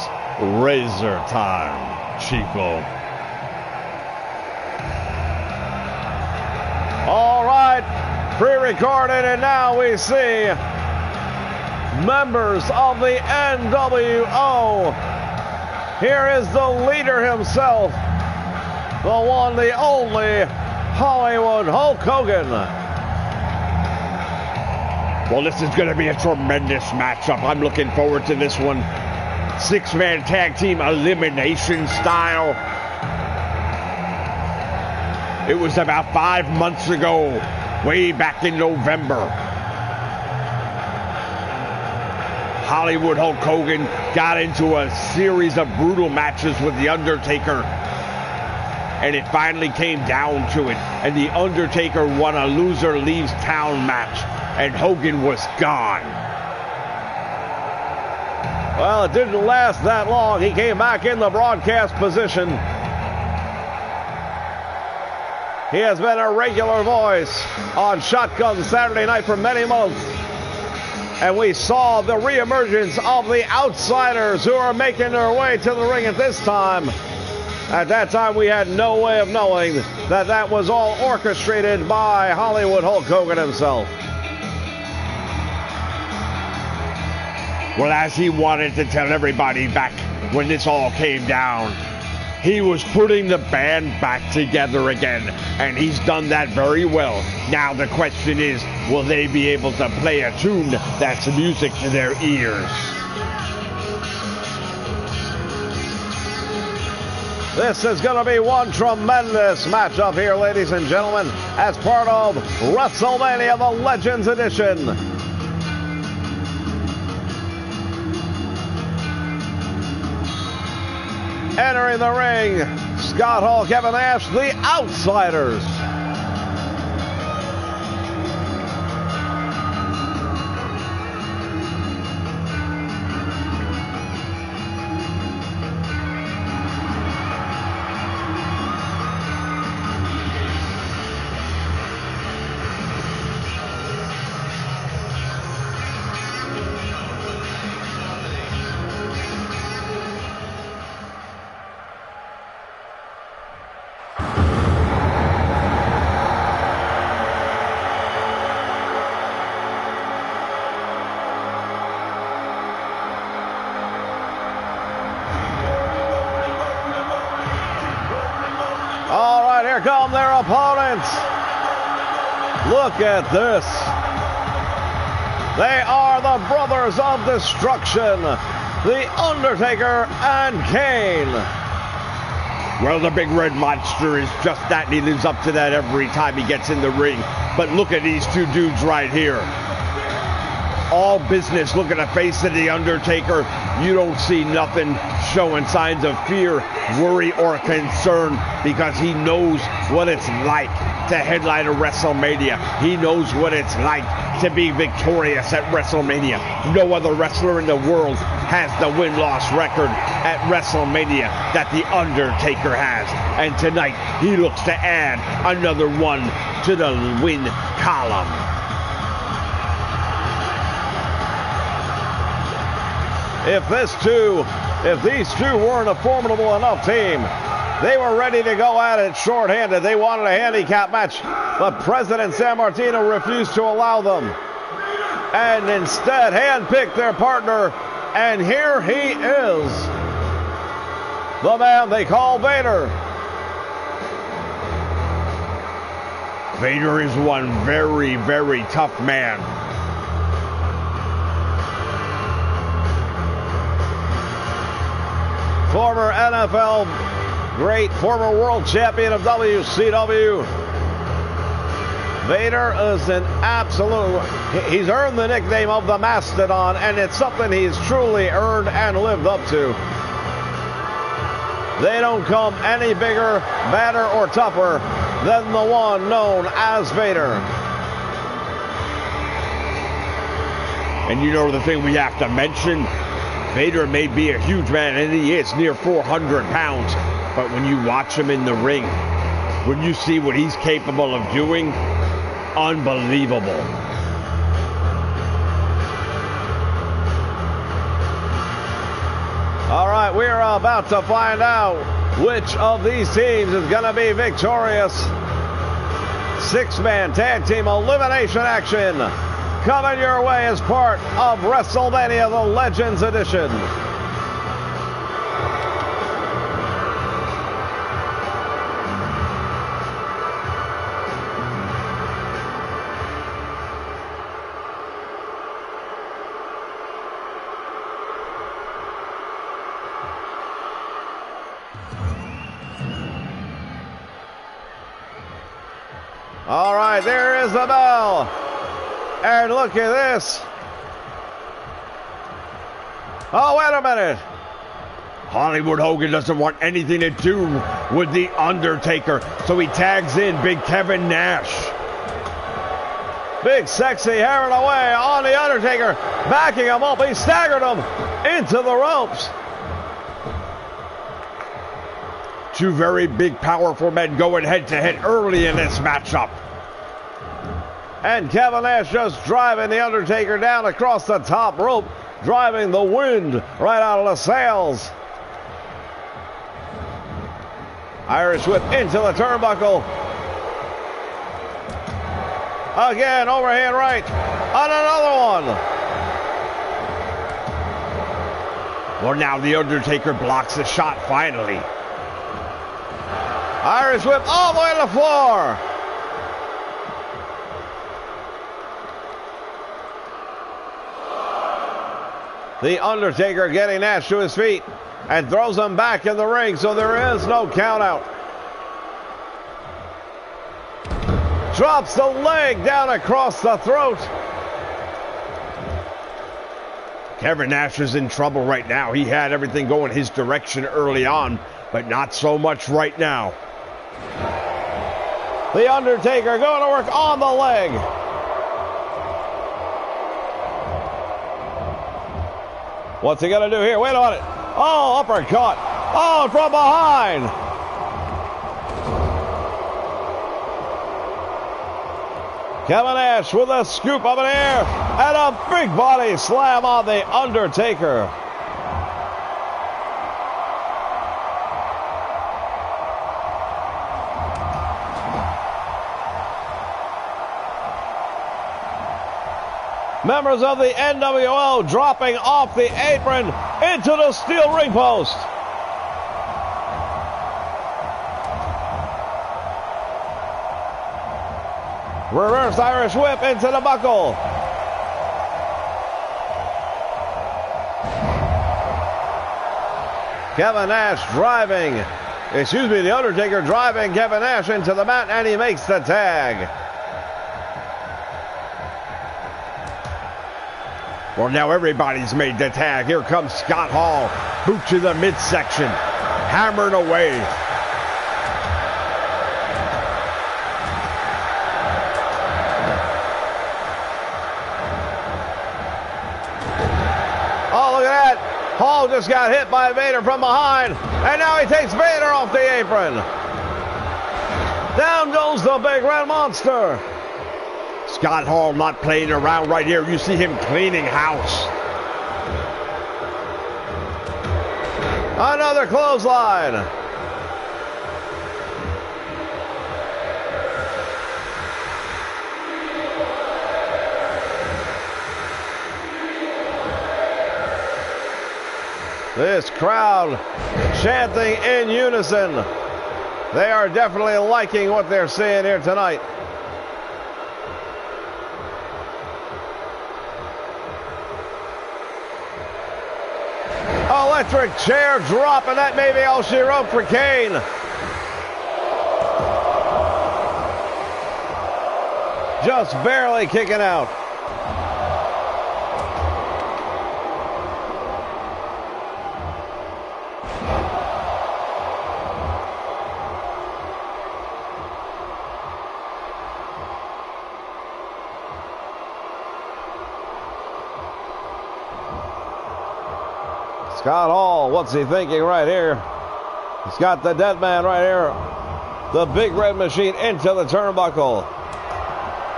razor time, Chico. All right, pre-recorded, and now we see members of the NWO. Here is the leader himself, the one, the only, Hollywood Hulk Hogan. Well, this is going to be a tremendous matchup. I'm looking forward to this one. 6-man tag team elimination style. It was about 5 months ago, way back in November. Hollywood Hulk Hogan got into a series of brutal matches with The Undertaker, and it finally came down to it, and The Undertaker won a loser leaves town match, and Hogan was gone. Well, it didn't last that long. He came back in the broadcast position. He has been a regular voice on Shotgun Saturday Night for many months. And we saw the reemergence of the Outsiders, who are making their way to the ring at this time. At that time, we had no way of knowing that that was all orchestrated by Hollywood Hulk Hogan himself. Well, as he wanted to tell everybody back when this all came down, he was putting the band back together again, and he's done that very well. Now the question is, will they be able to play a tune that's music to their ears? This is going to be one tremendous matchup here, ladies and gentlemen, as part of WrestleMania, the Legends Edition. Entering the ring, Scott Hall, Kevin Nash, the Outsiders. All right, here come their opponents. Look at this. They are the Brothers of Destruction, The Undertaker and Kane. Well, the big red monster is just that, and he lives up to that every time he gets in the ring. But look at these two dudes right here. All business. Look at the face of The Undertaker. You don't see nothing showing signs of fear, worry, or concern, because he knows what it's like to headline a WrestleMania. He knows what it's like to be victorious at WrestleMania. No other wrestler in the world has the win-loss record at WrestleMania that The Undertaker has. And tonight, he looks to add another one to the win column. If these two weren't a formidable enough team, they were ready to go at it shorthanded. They wanted a handicap match, but President Sammartino refused to allow them, and instead handpicked their partner, and here he is, the man they call Vader. Vader is one very, very tough man. Former NFL great, former world champion of WCW. Vader is an absolute, he's earned the nickname of the Mastodon, and it's something he's truly earned and lived up to. They don't come any bigger, badder, or tougher than the one known as Vader. And you know the thing we have to mention? Vader may be a huge man, and he is near 400 pounds. But when you watch him in the ring, when you see what he's capable of doing, unbelievable. All right, we're about to find out which of these teams is going to be victorious. Six-man tag team elimination action coming your way as part of WrestleMania, the Legends Edition. All right, there is the bell. And look at this. Oh, wait a minute. Hollywood Hogan doesn't want anything to do with The Undertaker, so he tags in Big Kevin Nash. Big Sexy hammering away on The Undertaker, backing him up. He staggered him into the ropes. Two very big, powerful men going head-to-head early in this matchup. And Kevin Nash just driving The Undertaker down across the top rope, driving the wind right out of the sails. Irish whip into the turnbuckle. Again, overhand right. On another one. Well, now The Undertaker blocks the shot finally. Irish whip all the way to the floor. The Undertaker getting Nash to his feet and throws him back in the ring, so there is no count out. Drops the leg down across the throat. Kevin Nash is in trouble right now. He had everything going his direction early on, but not so much right now. The Undertaker going to work on the leg. What's he going to do here? Wait on it. Oh, uppercut. Oh, from behind. Kevin Nash with a scoop up in the air and a big body slam on the Undertaker. Members of the NWO dropping off the apron into the steel ring post. Reverse Irish whip into the buckle. Kevin Nash the Undertaker driving Kevin Nash into the mat, and he makes the tag. Well, now everybody's made the tag. Here comes Scott Hall. Boot to the midsection. Hammered away. Oh, look at that. Hall just got hit by Vader from behind, and now he takes Vader off the apron. Down goes the Big Red Monster. Scott Hall not playing around right here. You see him cleaning house. Another clothesline. This crowd chanting in unison. They are definitely liking what they're seeing here tonight. Electric chair drop, and that may be all she wrote for Kane. Just barely kicking out. Scott Hall, what's he thinking right here? He's got the dead man right here. The Big Red Machine into the turnbuckle.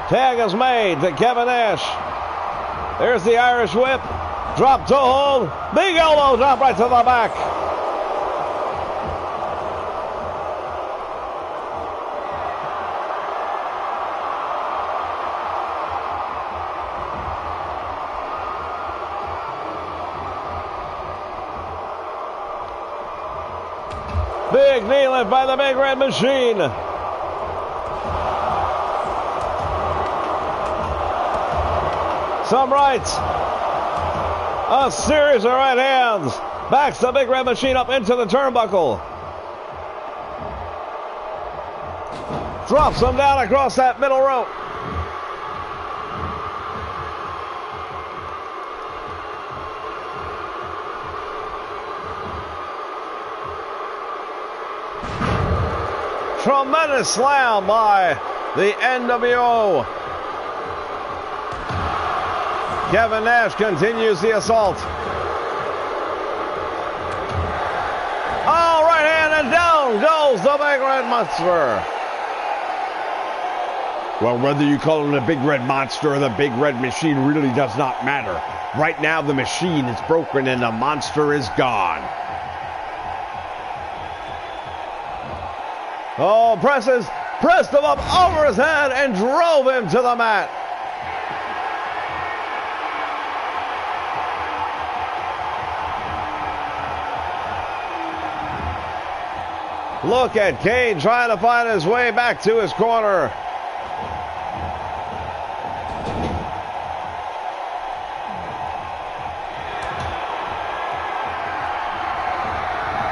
Tag is made to Kevin Nash. There's the Irish whip. Drop toe hold. Big elbow drop right to the back. Big knee lift by the Big Red Machine. Some rights. A series of right hands. Backs the Big Red Machine up into the turnbuckle. Drops him down across that middle rope. Tremendous slam by the NWO. Kevin Nash continues the assault. Oh, right hand, and down goes the Big Red Monster. Well, whether you call him the Big Red Monster or the Big Red Machine really does not matter. Right now, the machine is broken and the monster is gone. Oh, pressed him up over his head and drove him to the mat. Look at Kane trying to find his way back to his corner.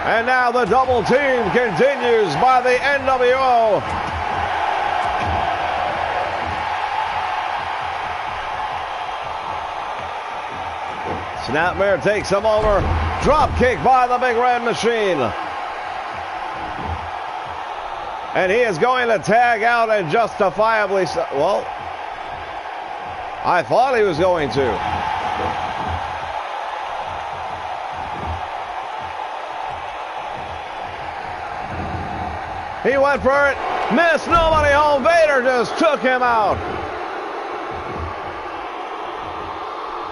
And now the double team continues by the NWO. Snapmare takes him over. Drop kick by the Big Red Machine. And he is going to tag out and justifiably... Well, I thought he was going to. He went for it, missed, nobody home. Vader just took him out.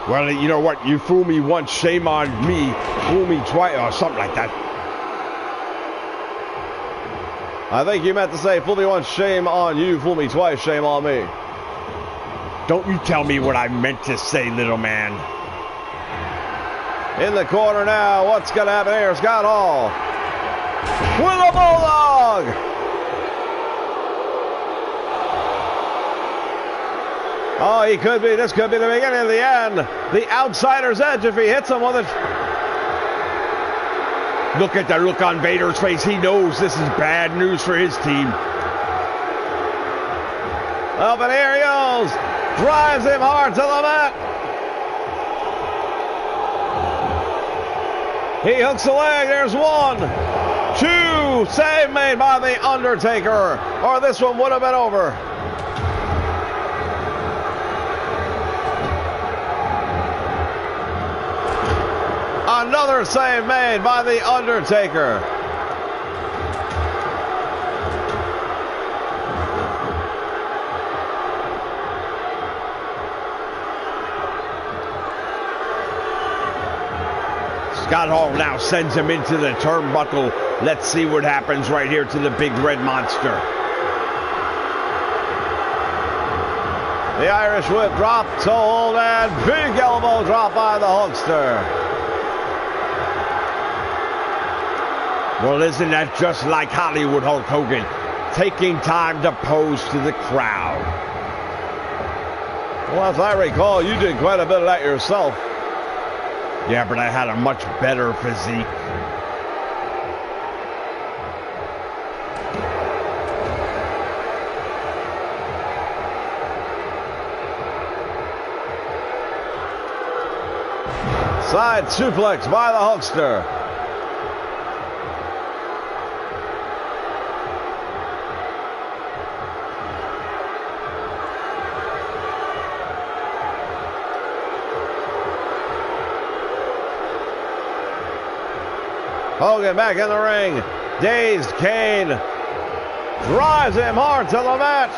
Well, you know what? You fool me once, shame on me. Fool me twice, or something like that. I think you meant to say, fool me once, shame on you. Fool me twice, shame on me. Don't you tell me what I meant to say, little man. In the corner now, what's going to happen here? Scott Hall with a bulldog. Oh, he could be. This could be the beginning of the end. The outsider's edge if he hits him with it. Look at the look on Vader's face. He knows this is bad news for his team. Up and here he goes. Drives him hard to the mat. He hooks the leg. There's 1, 2. Save made by the Undertaker. Or this one would have been over. Another save made by the Undertaker. Scott Hall now sends him into the turnbuckle. Let's see what happens right here to the Big Red Monster. The Irish whip drop to hold and big elbow drop by the Hulkster. Well, isn't that just like Hollywood Hulk Hogan? Taking time to pose to the crowd. Well, as I recall, you did quite a bit of that yourself. Yeah, but I had a much better physique. Side suplex by the Hulkster. Hogan back in the ring. Dazed Kane drives him hard to the mat.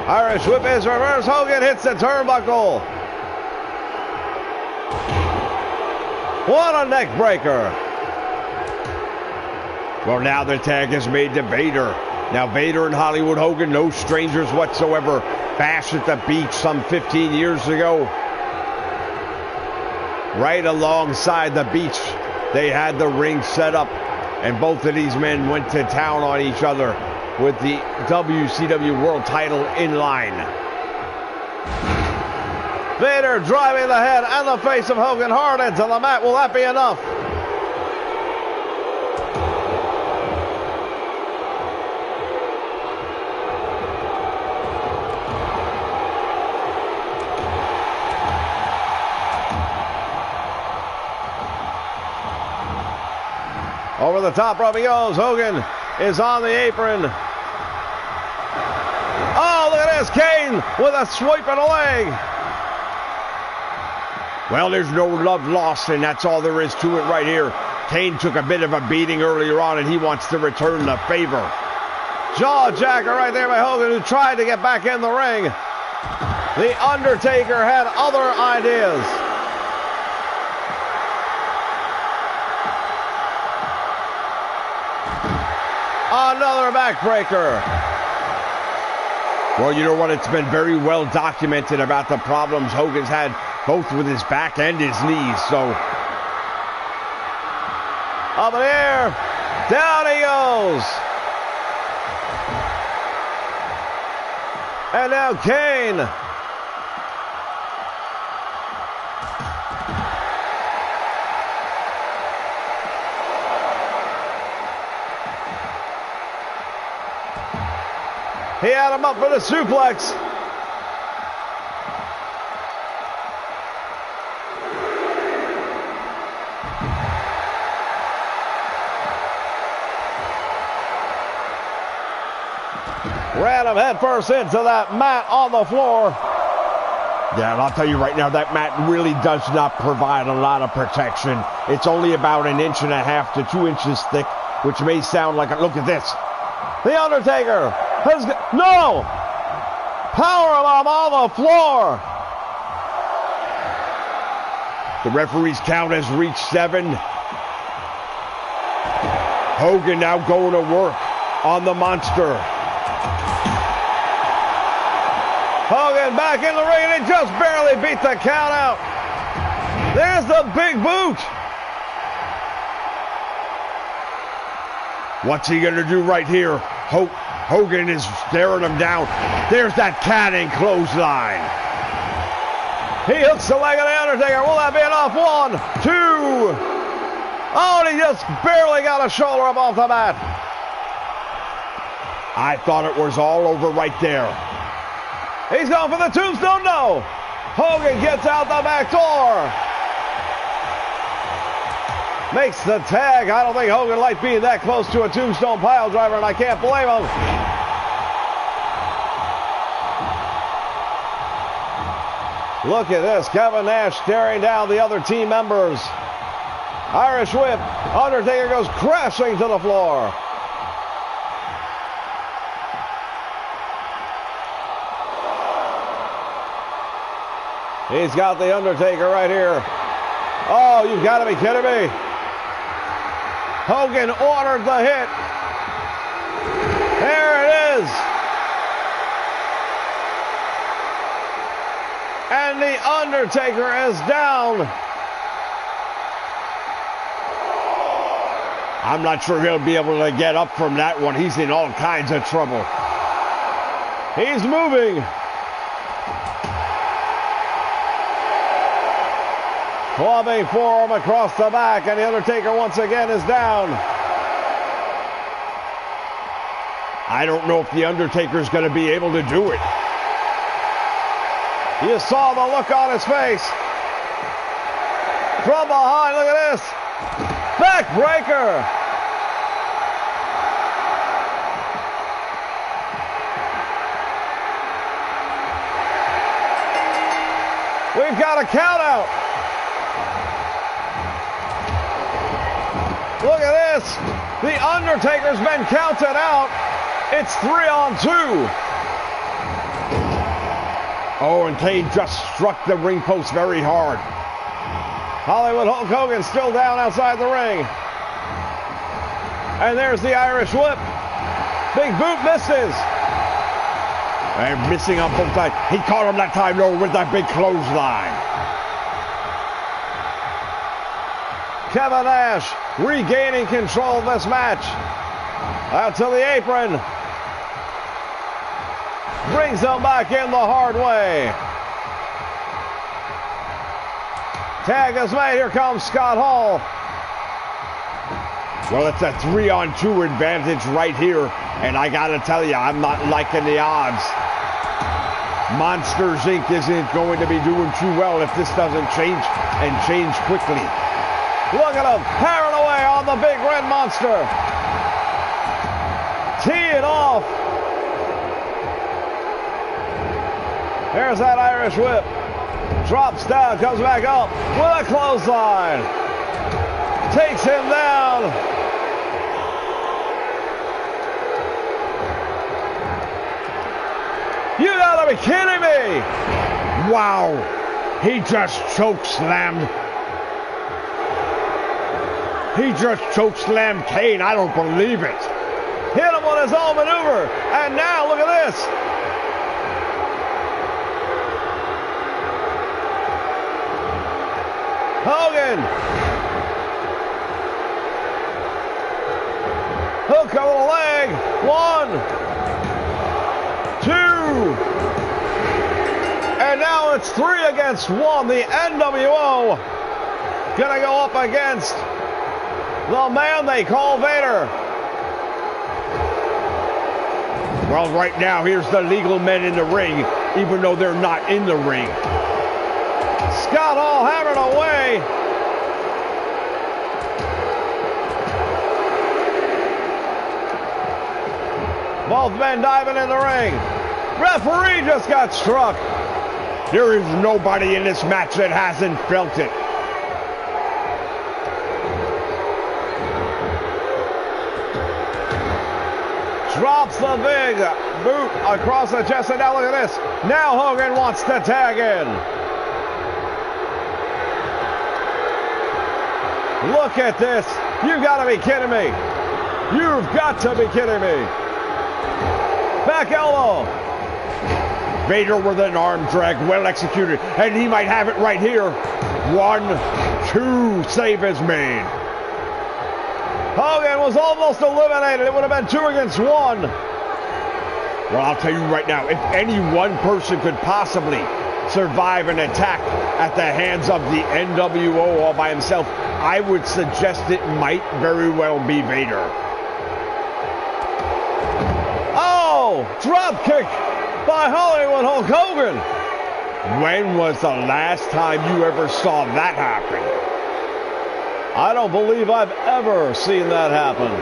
Irish whip is reversed. Hogan hits the turnbuckle. What a neck breaker. Well, now the tag is made to Vader. Now Vader and Hollywood Hogan, no strangers whatsoever, bashed at the beach some 15 years ago. Right alongside the beach, they had the ring set up, and both of these men went to town on each other with the WCW World Title in line. Vader driving the head and the face of Hogan hard into the mat. Will that be enough? Over the top rope he goes. Hogan is on the apron. Oh, look at this. Kane with a sweep of the leg. Well, there's no love lost, and that's all there is to it right here. Kane took a bit of a beating earlier on, and he wants to return the favor. Jaw jacker right there by Hogan, who tried to get back in the ring. The Undertaker had other ideas. Another backbreaker. Well, you know what? It's been very well documented about the problems Hogan's had both with his back and his knees. So, up in the air, down he goes. And now Kane. He had him up for the suplex. Ran him headfirst into that mat on the floor. yeah, and I'll tell you right now, that mat really does not provide a lot of protection. It's only about 1.5 to 2 inches thick, which may sound like a... Look at this. The Undertaker has... No! Powerbomb on the floor. The referee's count has reached 7. Hogan now going to work on the monster. Hogan back in the ring, and he just barely beat the count out. There's the big boot. What's he going to do right here? Hogan is staring him down. There's that cannon clothesline. He hooks the leg of the Undertaker. Will that be enough? 1, 2. Oh, and he just barely got a shoulder up off the mat. I thought it was all over right there. He's going for the tombstone. No. Hogan gets out the back door. Makes the tag. I don't think Hogan liked being that close to a tombstone pile driver, and I can't blame him. Look at this. Kevin Nash staring down the other team members. Irish whip. Undertaker goes crashing to the floor. He's got the Undertaker right here. Oh, you've got to be kidding me. Hogan ordered the hit. There it is. And the Undertaker is down. I'm not sure he'll be able to get up from that one. He's in all kinds of trouble. He's moving. Clubbing forearm across the back, and the Undertaker once again is down. I don't know if the Undertaker's going to be able to do it. You saw the look on his face. From behind, look at this. Backbreaker. We've got a count out. Look at this. The Undertaker's been counted out. It's 3 on 2. Oh, and Kane just struck the ring post very hard. Hollywood Hulk Hogan still down outside the ring. And there's the Irish whip. Big boot misses. And missing on both sides. He caught him that time, though, with that big clothesline. Kevin Nash regaining control of this match. Out to the apron. Brings them back in the hard way. Tag is made. Here comes Scott Hall. Well, it's a 3 on 2 advantage right here. And I got to tell you, I'm not liking the odds. Monsters Inc. isn't going to be doing too well if this doesn't change, and change quickly. Look at him, hammering away on the big red monster. Teeing off. There's that Irish whip. Drops down, comes back up with a clothesline. Takes him down. You got gotta be kidding me! Wow. He just choke slammed. He just choke slammed Kane. I don't believe it. Hit him on his own maneuver. And now look at this. Hogan. Hook over the leg. 1, 2. And now it's 3 against 1. The NWO gonna go up against the man they call Vader. Well, right now, here's the legal men in the ring, even though they're not in the ring. Scott Hall hammering away. Both men diving in the ring. Referee just got struck. There is nobody in this match that hasn't felt it. Drops the big boot across the chest, and now look at this. Now Hogan wants to tag in. Look at this. You've got to be kidding me. You've got to be kidding me. Back elbow. Vader with an arm drag, well executed, and he might have it right here. 1, 2, save is made. Hogan was almost eliminated. It would have been 2 against 1. Well, I'll tell you right now, if any one person could possibly survive an attack at the hands of the NWO all by himself, I would suggest it might very well be Vader. Oh, drop kick by Hollywood Hulk Hogan. When was the last time you ever saw that happen? I don't believe I've ever seen that happen.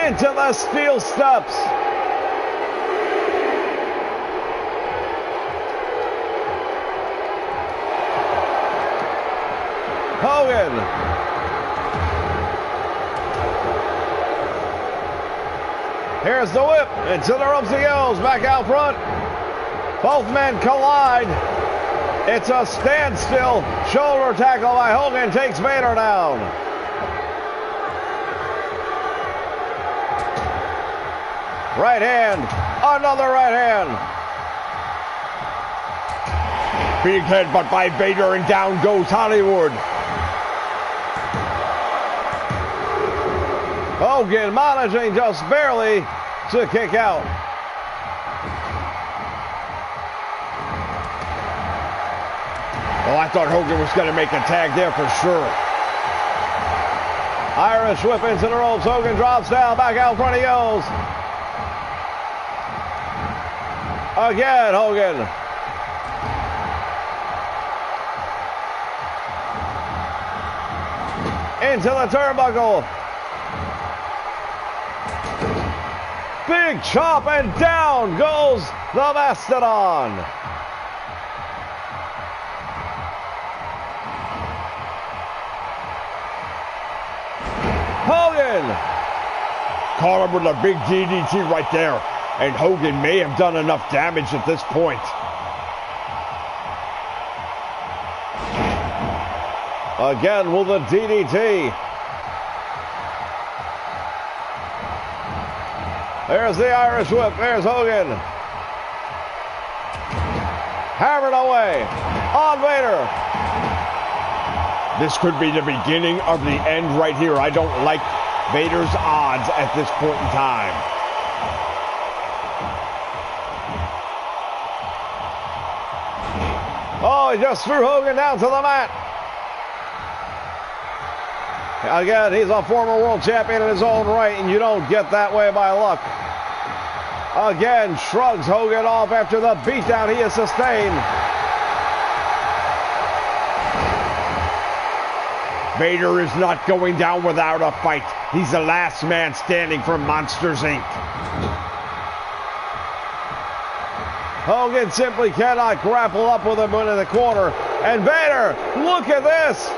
Into the steel steps. Hogan. Here's the whip. Into the ropes he goes. Back out front. Both men collide. It's a standstill. Shoulder tackle by Hogan takes Vader down. Right hand. Another right hand. Big headbutt by Vader, and down goes Hollywood. Hogan managing just barely to kick out. Oh, I thought Hogan was going to make a tag there for sure. Irish whip into the ropes. Hogan drops down. Back out front he goes. Again, Hogan. Into the turnbuckle. Big chop, and down goes the Mastodon. Hogan. Caught him with a big DDT right there. And Hogan may have done enough damage at this point. Again with a DDT. There's the Irish whip. There's Hogan. Hammered away on Vader. This could be the beginning of the end right here. I don't like Vader's odds at this point in time. Oh, he just threw Hogan down to the mat. Again, he's a former world champion in his own right, and you don't get that way by luck. Again, shrugs Hogan off after the beatdown he has sustained. Vader is not going down without a fight. He's the last man standing for Monsters, Inc. Hogan simply cannot grapple up with him in the corner. And Vader, look at this.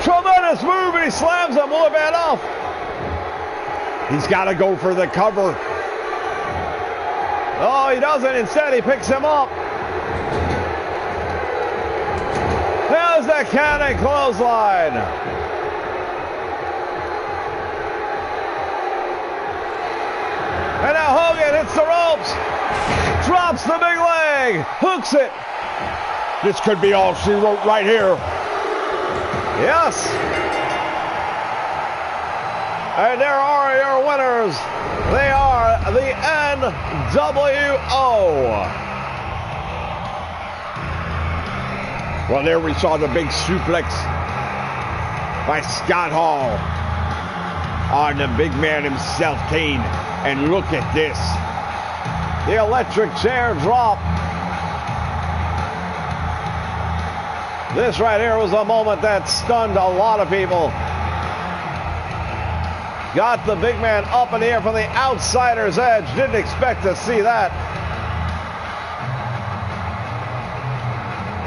Tremendous move. He slams him. Will it be enough? He's got to go for the cover. Oh, he doesn't. Instead, he picks him up. There's the counting clothesline. And now Hogan hits the ropes. Drops the big leg. Hooks it. This could be all she wrote right here. Yes. And there are your winners. They are the NWO. Well, there we saw the big suplex by Scott Hall on the big man himself, Kane. And look at this. The electric chair drop. This right here was a moment that stunned a lot of people. Got the big man up in the air from the outsider's edge. Didn't expect to see that.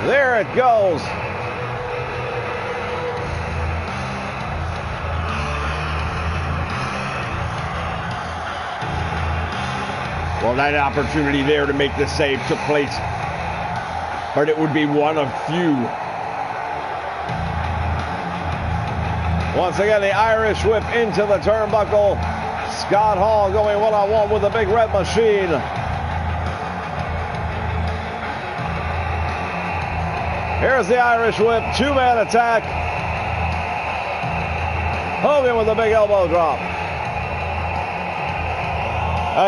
There it goes. Well, that opportunity there to make the save took place, but it would be one of few. Once again, the Irish whip into the turnbuckle. Scott Hall going one-on-one with the big red machine. Here's the Irish whip, two-man attack. Hogan with a big elbow drop.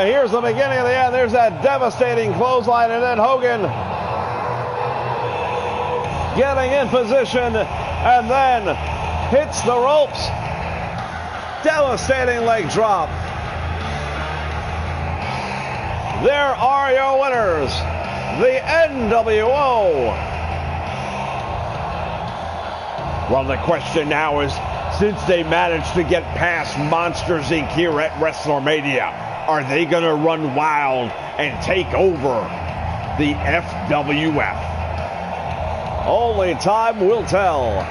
Here's the beginning of the end. There's that devastating clothesline, and then Hogan getting in position, and then hits the ropes. Devastating leg drop. There are your winners, the NWO. Well, the question now is, since they managed to get past Monsters Inc. here at WrestleMania, are they going to run wild and take over the FWF? Only time will tell.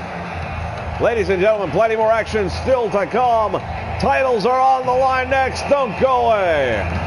Ladies and gentlemen, plenty more action still to come. Titles are on the line next. Don't go away.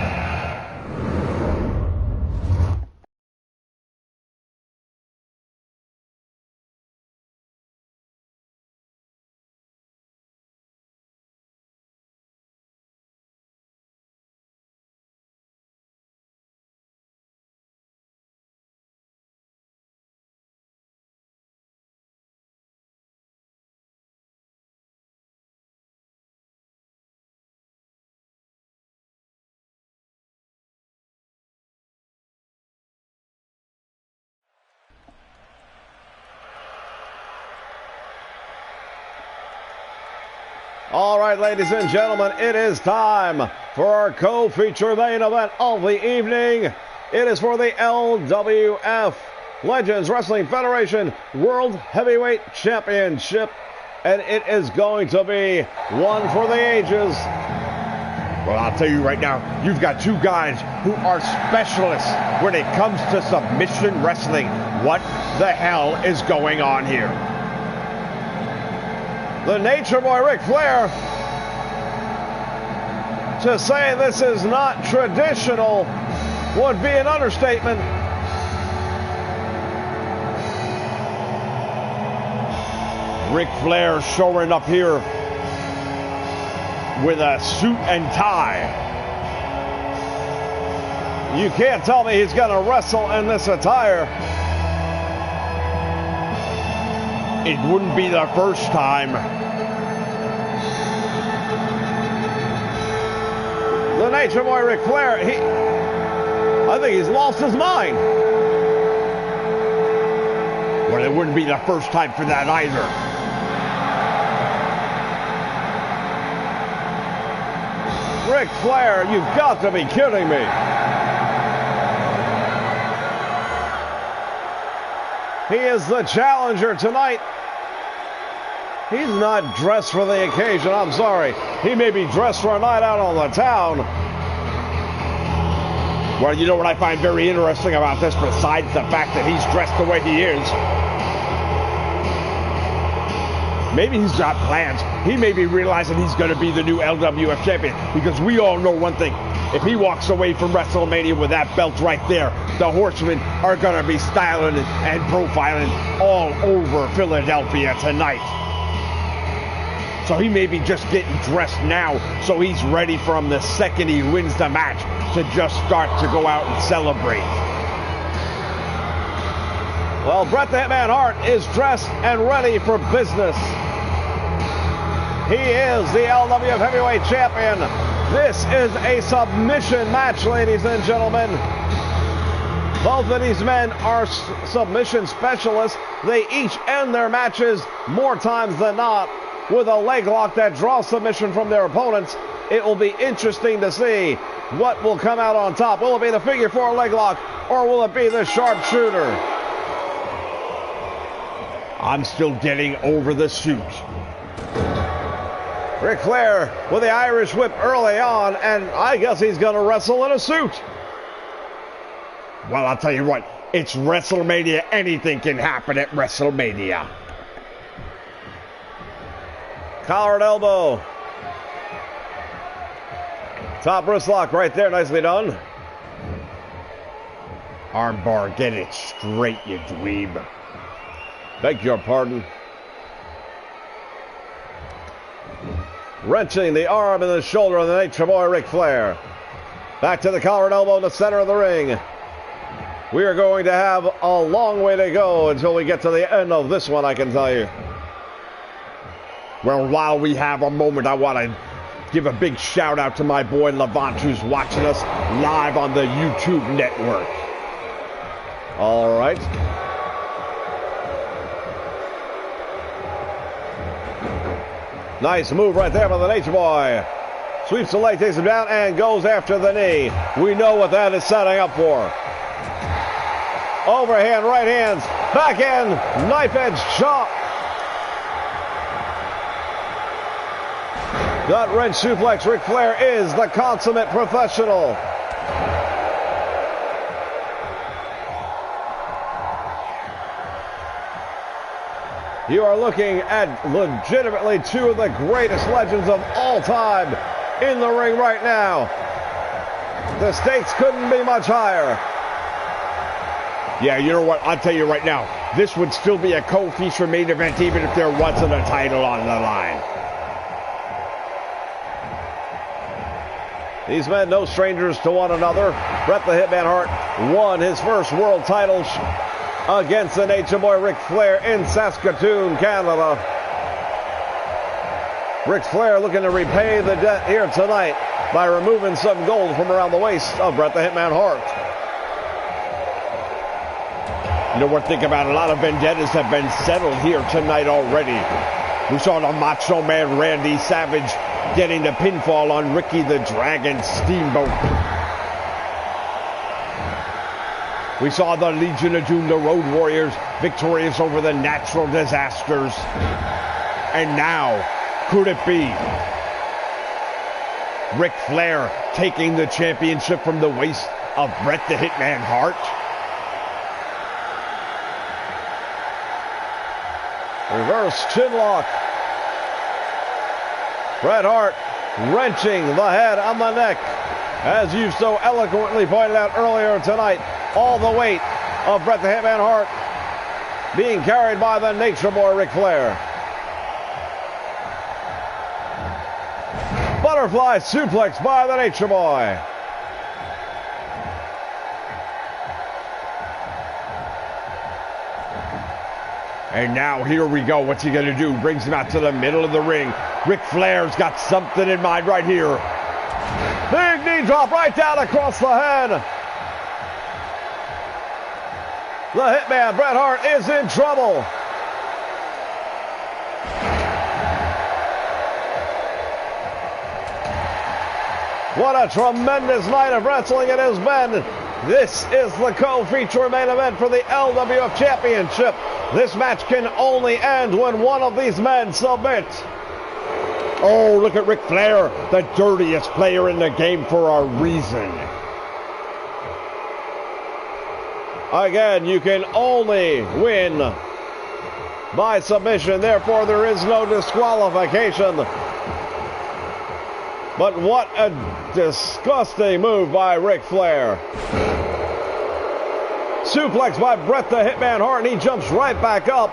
All right, ladies and gentlemen, it is time for our co-feature main event of the evening. It is for the LWF Legends Wrestling Federation World Heavyweight Championship, and it is going to be one for the ages. Well, I'll tell you right now, you've got two guys who are specialists when it comes to submission wrestling. What the hell is going on here? The Nature Boy Ric Flair, to say this is not traditional would be an understatement. Ric Flair showing up here with a suit and tie. You can't tell me he's going to wrestle in this attire. It wouldn't be the first time. The Nature Boy Ric Flair, I think he's lost his mind. Well, it wouldn't be the first time for that either. Ric Flair, you've got to be kidding me. He is the challenger tonight. He's not dressed for the occasion, I'm sorry. He may be dressed for a night out on the town. Well, you know what I find very interesting about this, besides the fact that he's dressed the way he is? Maybe he's got plans. He may be realizing he's going to be the new LWF champion, because we all know one thing. If he walks away from WrestleMania with that belt right there, the Horsemen are going to be styling and profiling all over Philadelphia tonight. So he may be just getting dressed now, so he's ready from the second he wins the match to just start to go out and celebrate. Well, Bret the Hitman Hart is dressed and ready for business. He is the LWF Heavyweight Champion. This is a submission match, ladies and gentlemen. Both of these men are submission specialists. They each end their matches more times than not with a leg lock that draws submission from their opponents. It will be interesting to see what will come out on top. Will it be the figure four leg lock, or will it be the sharpshooter? I'm still getting over the suit. Ric Flair with the Irish whip early on, and I guess he's going to wrestle in a suit. Well, I'll tell you what, it's WrestleMania. Anything can happen at WrestleMania. Collar and elbow. Top wrist lock right there, nicely done. Armbar, get it straight, you dweeb. Beg your pardon. Wrenching the arm and the shoulder of the Nature Boy Ric Flair. Back to the collar and elbow in the center of the ring. We are going to have a long way to go until we get to the end of this one, I can tell you. Well, while we have a moment, I want to give a big shout out to my boy Levant, who's watching us live on the YouTube network. All right. Nice move right there by the Nature Boy. Sweeps the leg, takes him down, and goes after the knee. We know what that is setting up for. Overhand, right hands, backhand, knife edge chop. Gut wrench suplex. Ric Flair is the consummate professional. You are looking at legitimately two of the greatest legends of all time in the ring right now. The stakes couldn't be much higher. Yeah, you know what? I'll tell you right now, this would still be a co-feature main event even if there wasn't a title on the line. These men no strangers to one another. Bret the Hitman Hart won his first world title against the Nature Boy Ric Flair in Saskatoon, Canada. Ric Flair looking to repay the debt here tonight by removing some gold from around the waist of Bret the Hitman Hart. You know what? Think about it. A lot of vendettas have been settled here tonight already. We saw the Macho Man Randy Savage getting the pinfall on Ricky the Dragon Steamboat. We saw the Legion of Doom, the Road Warriors, victorious over the natural disasters. And now, could it be Ric Flair taking the championship from the waist of Bret the Hitman Hart? Reverse chinlock. Bret Hart wrenching the head on the neck. As you so eloquently pointed out earlier tonight, all the weight of Bret the Hitman Hart being carried by the Nature Boy Ric Flair. Butterfly suplex by the Nature Boy. And now here we go. What's he going to do? Brings him out to the middle of the ring. Ric Flair's got something in mind right here. Big knee drop right down across the head. The Hitman, Bret Hart, is in trouble. What a tremendous night of wrestling it has been. This is the co-feature main event for the LWF Championship. This match can only end when one of these men submits. Oh, look at Ric Flair, the dirtiest player in the game for a reason. Again, you can only win by submission. Therefore, there is no disqualification. But what a disgusting move by Ric Flair. Suplex by Bret the Hitman Hart, and he jumps right back up.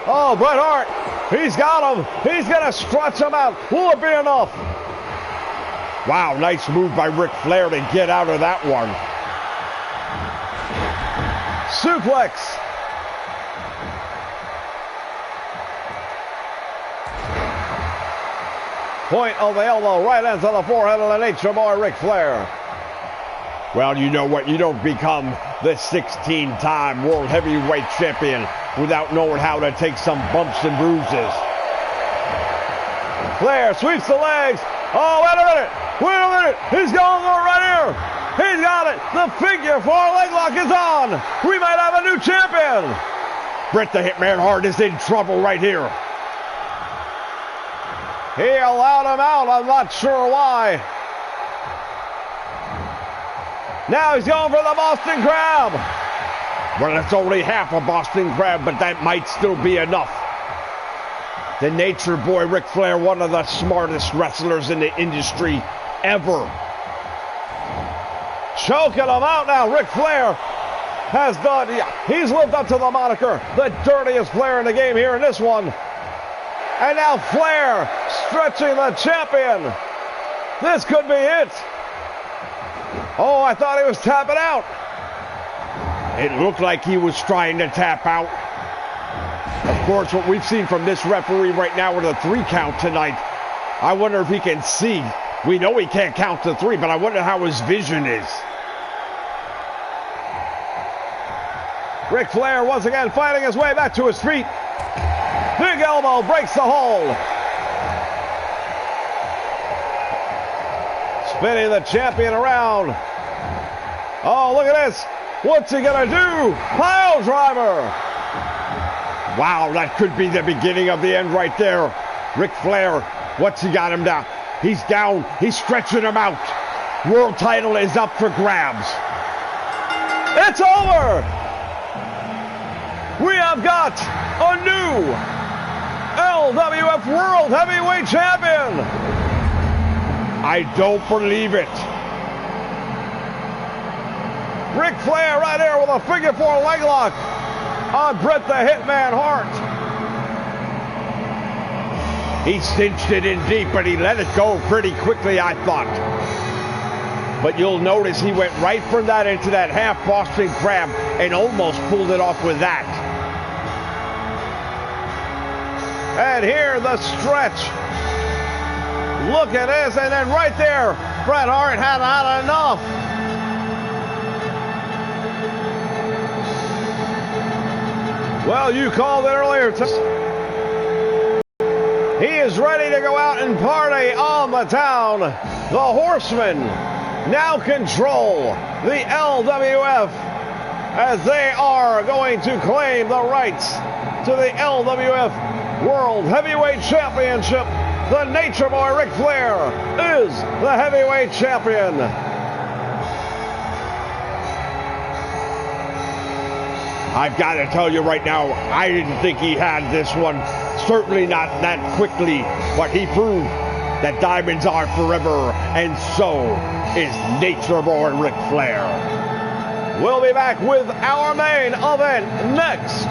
Oh, Bret Hart, he's got him. He's going to stretch him out. Will it be enough? Wow, nice move by Ric Flair to get out of that one. Suplex. Point of the elbow right into the forehead of the Nature Boy, Ric Flair. Well, you know what? You don't become the 16-time World Heavyweight Champion without knowing how to take some bumps and bruises. Flair sweeps the legs. Oh, wait a minute. Wait a minute. He's going for it right here. He's got it. The figure 4 leg lock is on. We might have a new champion. Bret the Hitman Hart is in trouble right here. He allowed him out. I'm not sure why. Now he's going for the Boston Crab. Well, it's only half a Boston Crab, but that might still be enough. The Nature Boy, Ric Flair, one of the smartest wrestlers in the industry ever. Choking him out now. Ric Flair has done. He's lived up to the moniker, the dirtiest player in the game here in this one. And now Flair stretching the champion. This could be it. Oh, I thought he was tapping out. It looked like he was trying to tap out. Of course, what we've seen from this referee right now with a 3 count tonight, I wonder if he can see. We know he can't count to 3, but I wonder how his vision is. Ric Flair once again fighting his way back to his feet. Big elbow breaks the hold. Spinning the champion around. Oh, look at this. What's he going to do? Pile driver. Wow, that could be the beginning of the end right there. Ric Flair, what's he got him down? He's down. He's stretching him out. World title is up for grabs. It's over. We have got a new LWF World Heavyweight Champion. I don't believe it. Ric Flair right there with a figure 4 leg lock on Bret the Hitman Hart. He cinched it in deep, but he let it go pretty quickly, I thought. But you'll notice he went right from that into that half Boston Crab and almost pulled it off with that. And here the stretch. Look at this, and then right there, Bret Hart had had enough. Well, you called it earlier. He is ready to go out and party on the town. The Horsemen now control the LWF as they are going to claim the rights to the LWF World Heavyweight Championship. The Nature Boy Ric Flair is the heavyweight champion. I've got to tell you right now, I didn't think he had this one. Certainly not that quickly, but he proved that diamonds are forever, and so is Nature Boy Ric Flair. We'll be back with our main event next.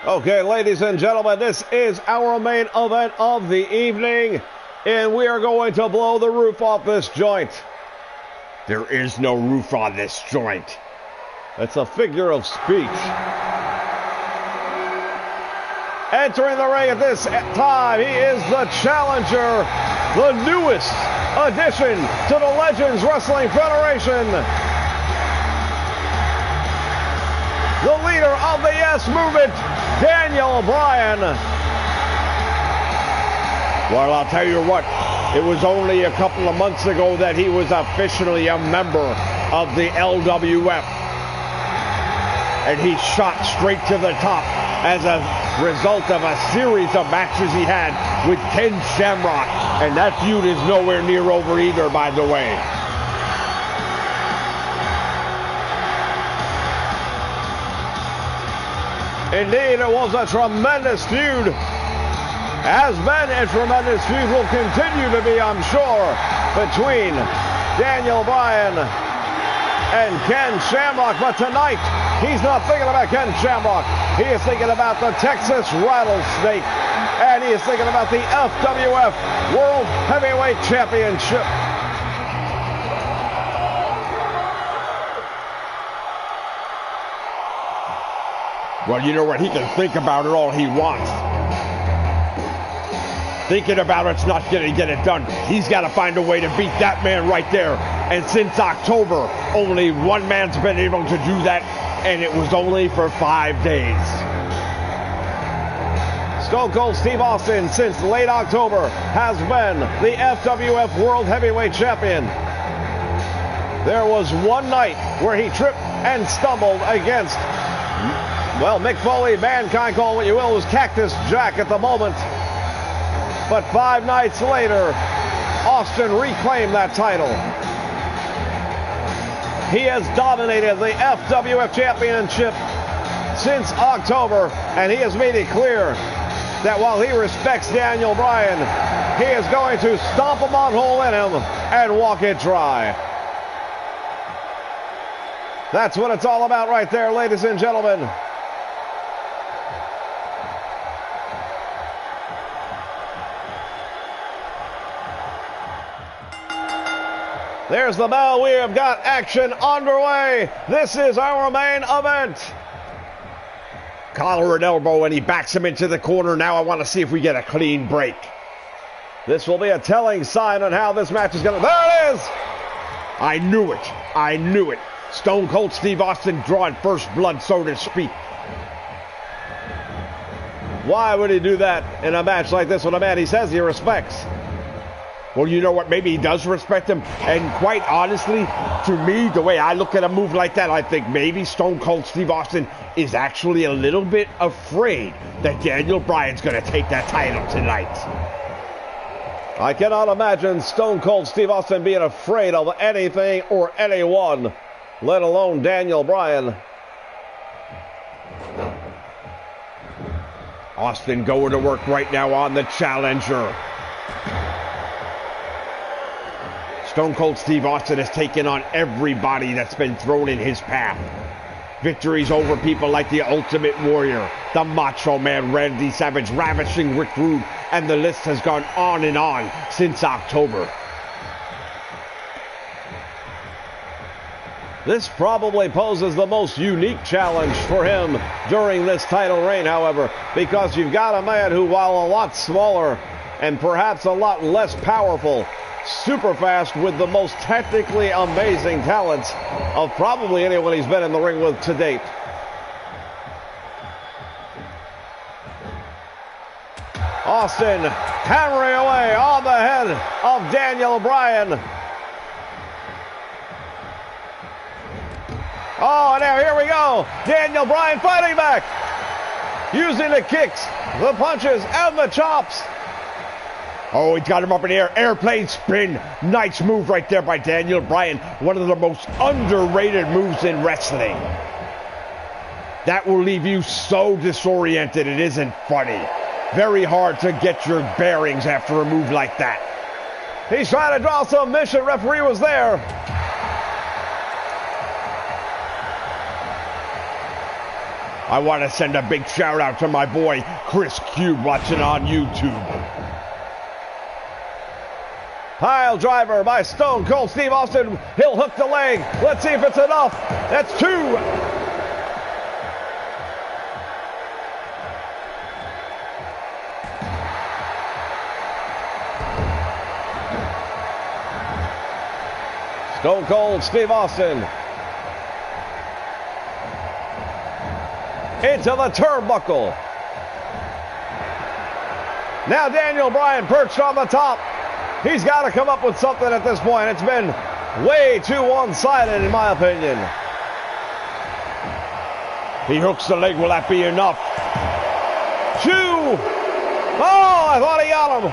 Okay, ladies and gentlemen, this is our main event of the evening, and we are going to blow the roof off this joint. There is no roof on this joint. It's a figure of speech. Entering the ring at this time, he is the challenger, the newest addition to the Legends Wrestling Federation. The leader of the Yes Movement, Daniel Bryan. Well, I'll tell you what, It was only a couple of months ago that he was officially a member of the LWF. And he shot straight to the top as a result of a series of matches he had with Ken Shamrock. And that feud is nowhere near over either, by the way. Indeed, it was a tremendous feud. Has been a tremendous feud. Will continue to be, I'm sure, between Daniel Bryan and Ken Shamrock. But tonight, he's not thinking about Ken Shamrock. He is thinking about the Texas Rattlesnake. And he is thinking about the FWF World Heavyweight Championship. Well, you know what? He can think about it all he wants. Thinking about it's not going to get it done. He's got to find a way to beat that man right there. And since October, only one man's been able to do that, and it was only for 5 days. Stone Cold Steve Austin, since late October, has been the FWF World Heavyweight Champion. There was one night where he tripped and stumbled against, well, Mick Foley, Mankind, call it what you will, was Cactus Jack at the moment. But 5 nights later, Austin reclaimed that title. He has dominated the FWF Championship since October, and he has made it clear that while he respects Daniel Bryan, he is going to stomp a mud hole in him and walk it dry. That's what it's all about right there, ladies and gentlemen. There's the bell. We have got action underway. This is our main event. Collar and elbow, and he backs him into the corner. Now I want to see if we get a clean break. This will be a telling sign on how this match is going to... There it is! I knew it. I knew it. Stone Cold Steve Austin drawing first blood, so to speak. Why would he do that in a match like this with a man he says he respects? Well, you know what? Maybe he does respect him. And quite honestly, to me, the way I look at a move like that, I think maybe Stone Cold Steve Austin is actually a little bit afraid that Daniel Bryan's going to take that title tonight. I cannot imagine Stone Cold Steve Austin being afraid of anything or anyone, let alone Daniel Bryan. Austin going to work right now on the challenger. Stone Cold Steve Austin has taken on everybody that's been thrown in his path. Victories over people like the Ultimate Warrior, the Macho Man Randy Savage, ravishing Rick Rude, and the list has gone on since October. This probably poses the most unique challenge for him during this title reign, however, because you've got a man who, while a lot smaller and perhaps a lot less powerful, super fast with the most technically amazing talents of probably anyone he's been in the ring with to date. Austin hammering away on the head of Daniel Bryan. Oh, and now here we go. Daniel Bryan fighting back, using the kicks, the punches, and the chops. Oh, he's got him up in the air. Airplane spin. Nice move right there by Daniel Bryan. One of the most underrated moves in wrestling. That will leave you so disoriented it isn't funny. Very hard to get your bearings after a move like that. He's trying to draw submission. Referee was there. I want to send a big shout out to my boy Chris Cube watching on YouTube. Pile driver by Stone Cold Steve Austin. He'll hook the leg. Let's see if it's enough. That's 2. Stone Cold Steve Austin into the turnbuckle. Now Daniel Bryan perched on the top. He's got to come up with something at this point. It's been way too one-sided, in my opinion. He hooks the leg. Will that be enough? 2. Oh, I thought he got him.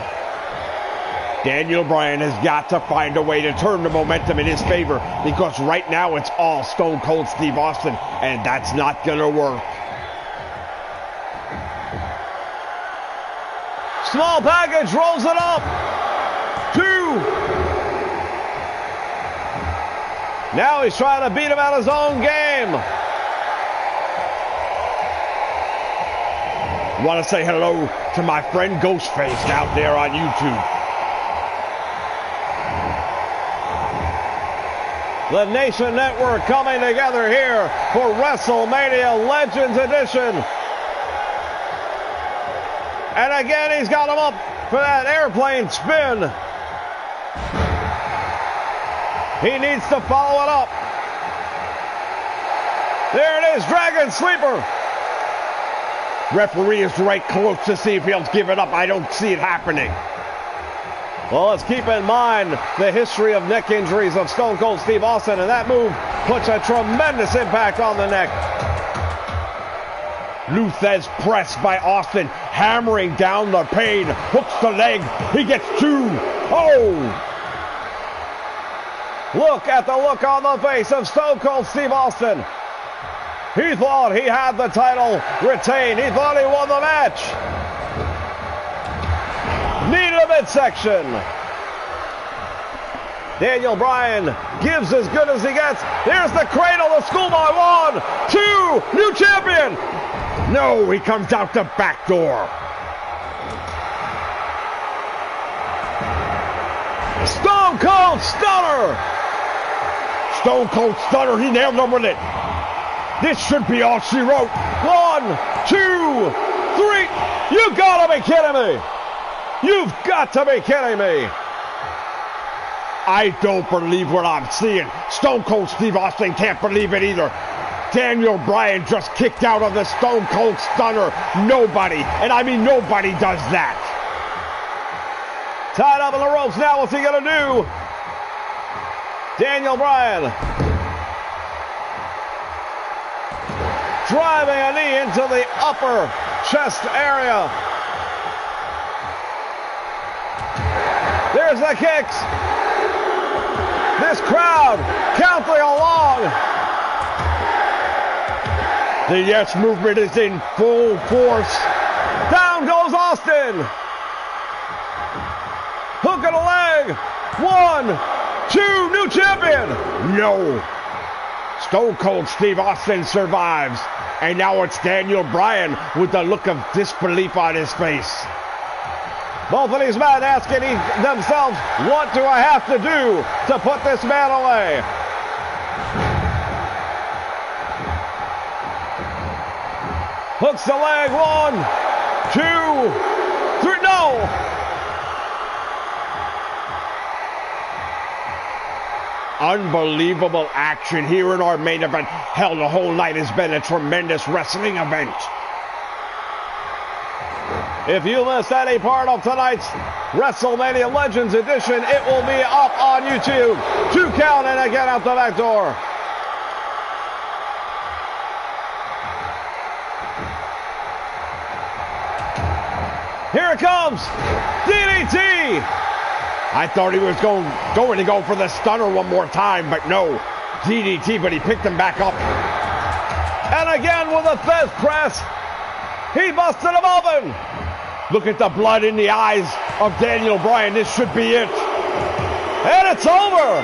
Daniel Bryan has got to find a way to turn the momentum in his favor, because right now it's all Stone Cold Steve Austin, and that's not going to work. Small package, rolls it up. 2. Now he's trying to beat him out of his own game. Want to say hello to my friend Ghostface out there on YouTube. The Nation Network coming together here for WrestleMania Legends Edition. And again, he's got him up for that airplane spin. He needs to follow it up. There it is, Dragon Sleeper. Referee is right close to see if he'll give it up. I don't see it happening. Well, let's keep in mind the history of neck injuries of Stone Cold Steve Austin, and that move puts a tremendous impact on the neck. Luthez pressed by Austin, hammering down the pain, hooks the leg, he gets 2. Oh! Look at the look on the face of Stone Cold Steve Austin. He thought he had the title retained. He thought he won the match. Knee to the midsection. Daniel Bryan gives as good as he gets. Here's the cradle, the schoolboy. 1, 2, new champion. No, he comes out the back door. Stone Cold Stunner. Stone Cold Stunner, he nailed him with it. This should be all she wrote. 1, 2, 3. You gotta be kidding me. You've got to be kidding me. I don't believe what I'm seeing. Stone Cold Steve Austin can't believe it either. Daniel Bryan just kicked out of the Stone Cold Stunner. Nobody, and I mean nobody, does that. Tied up in the ropes now. What's he gonna do? Daniel Bryan driving a knee into the upper chest area. There's the kicks. This crowd counting along. The Yes Movement is in full force. Down goes Austin. Hook of the leg. 1, 2, new champion. No. Stone Cold Steve Austin survives. And now it's Daniel Bryan with the look of disbelief on his face. Both of these men asking themselves, what do I have to do to put this man away? Hooks the leg. 1, 2, 3. No! Unbelievable action here in our main event. Hell, the whole night has been a tremendous wrestling event. If you missed any part of tonight's WrestleMania Legends Edition, it will be up on YouTube. 2 count and again out the back door. Here it comes. DDT. I thought he was going to go for the stunner one more time, but no. DDT, but he picked him back up. And again with a fist press. He busted him open. Look at the blood in the eyes of Daniel Bryan. This should be it. And it's over.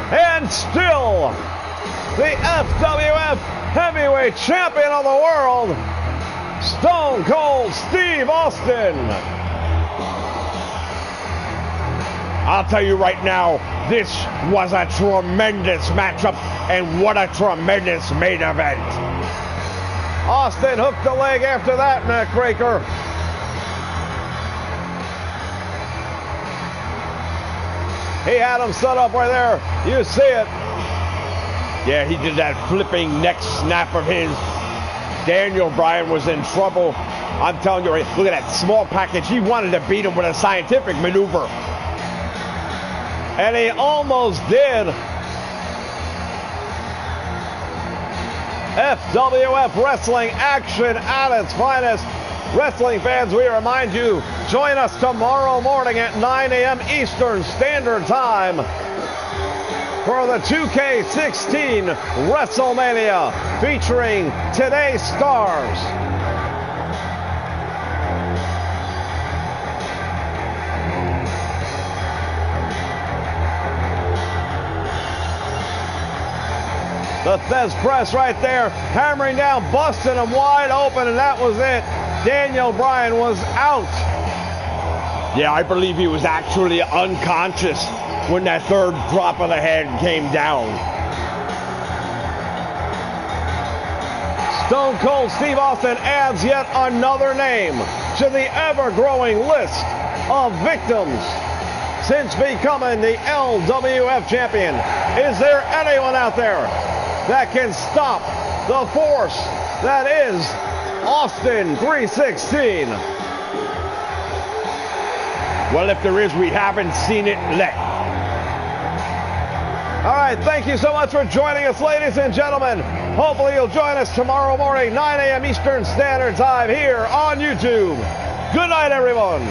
And still, the FWF Heavyweight Champion of the World, Stone Cold Steve Austin. I'll tell you right now, this was a tremendous matchup, and what a tremendous main event. Austin hooked the leg after that neck breaker. He had him set up right there. You see it. Yeah, he did that flipping neck snap of his. Daniel Bryan was in trouble. I'm telling you, look at that small package. He wanted to beat him with a scientific maneuver. And he almost did. FWF Wrestling action at its finest. Wrestling fans, we remind you, join us tomorrow morning at 9 a.m. Eastern Standard Time for the 2K16 WrestleMania featuring today's stars. The Thez press right there, hammering down, busting him wide open, and that was it. Daniel Bryan was out. Yeah, I believe he was actually unconscious when that third drop of the head came down. Stone Cold Steve Austin adds yet another name to the ever-growing list of victims since becoming the LWF champion. Is there anyone out there that can stop the force that is Austin 316? Well, if there is, we haven't seen it yet. All right, thank you so much for joining us, ladies and gentlemen. Hopefully you'll join us tomorrow morning, 9 a.m. Eastern Standard Time here on YouTube. Good night, everyone.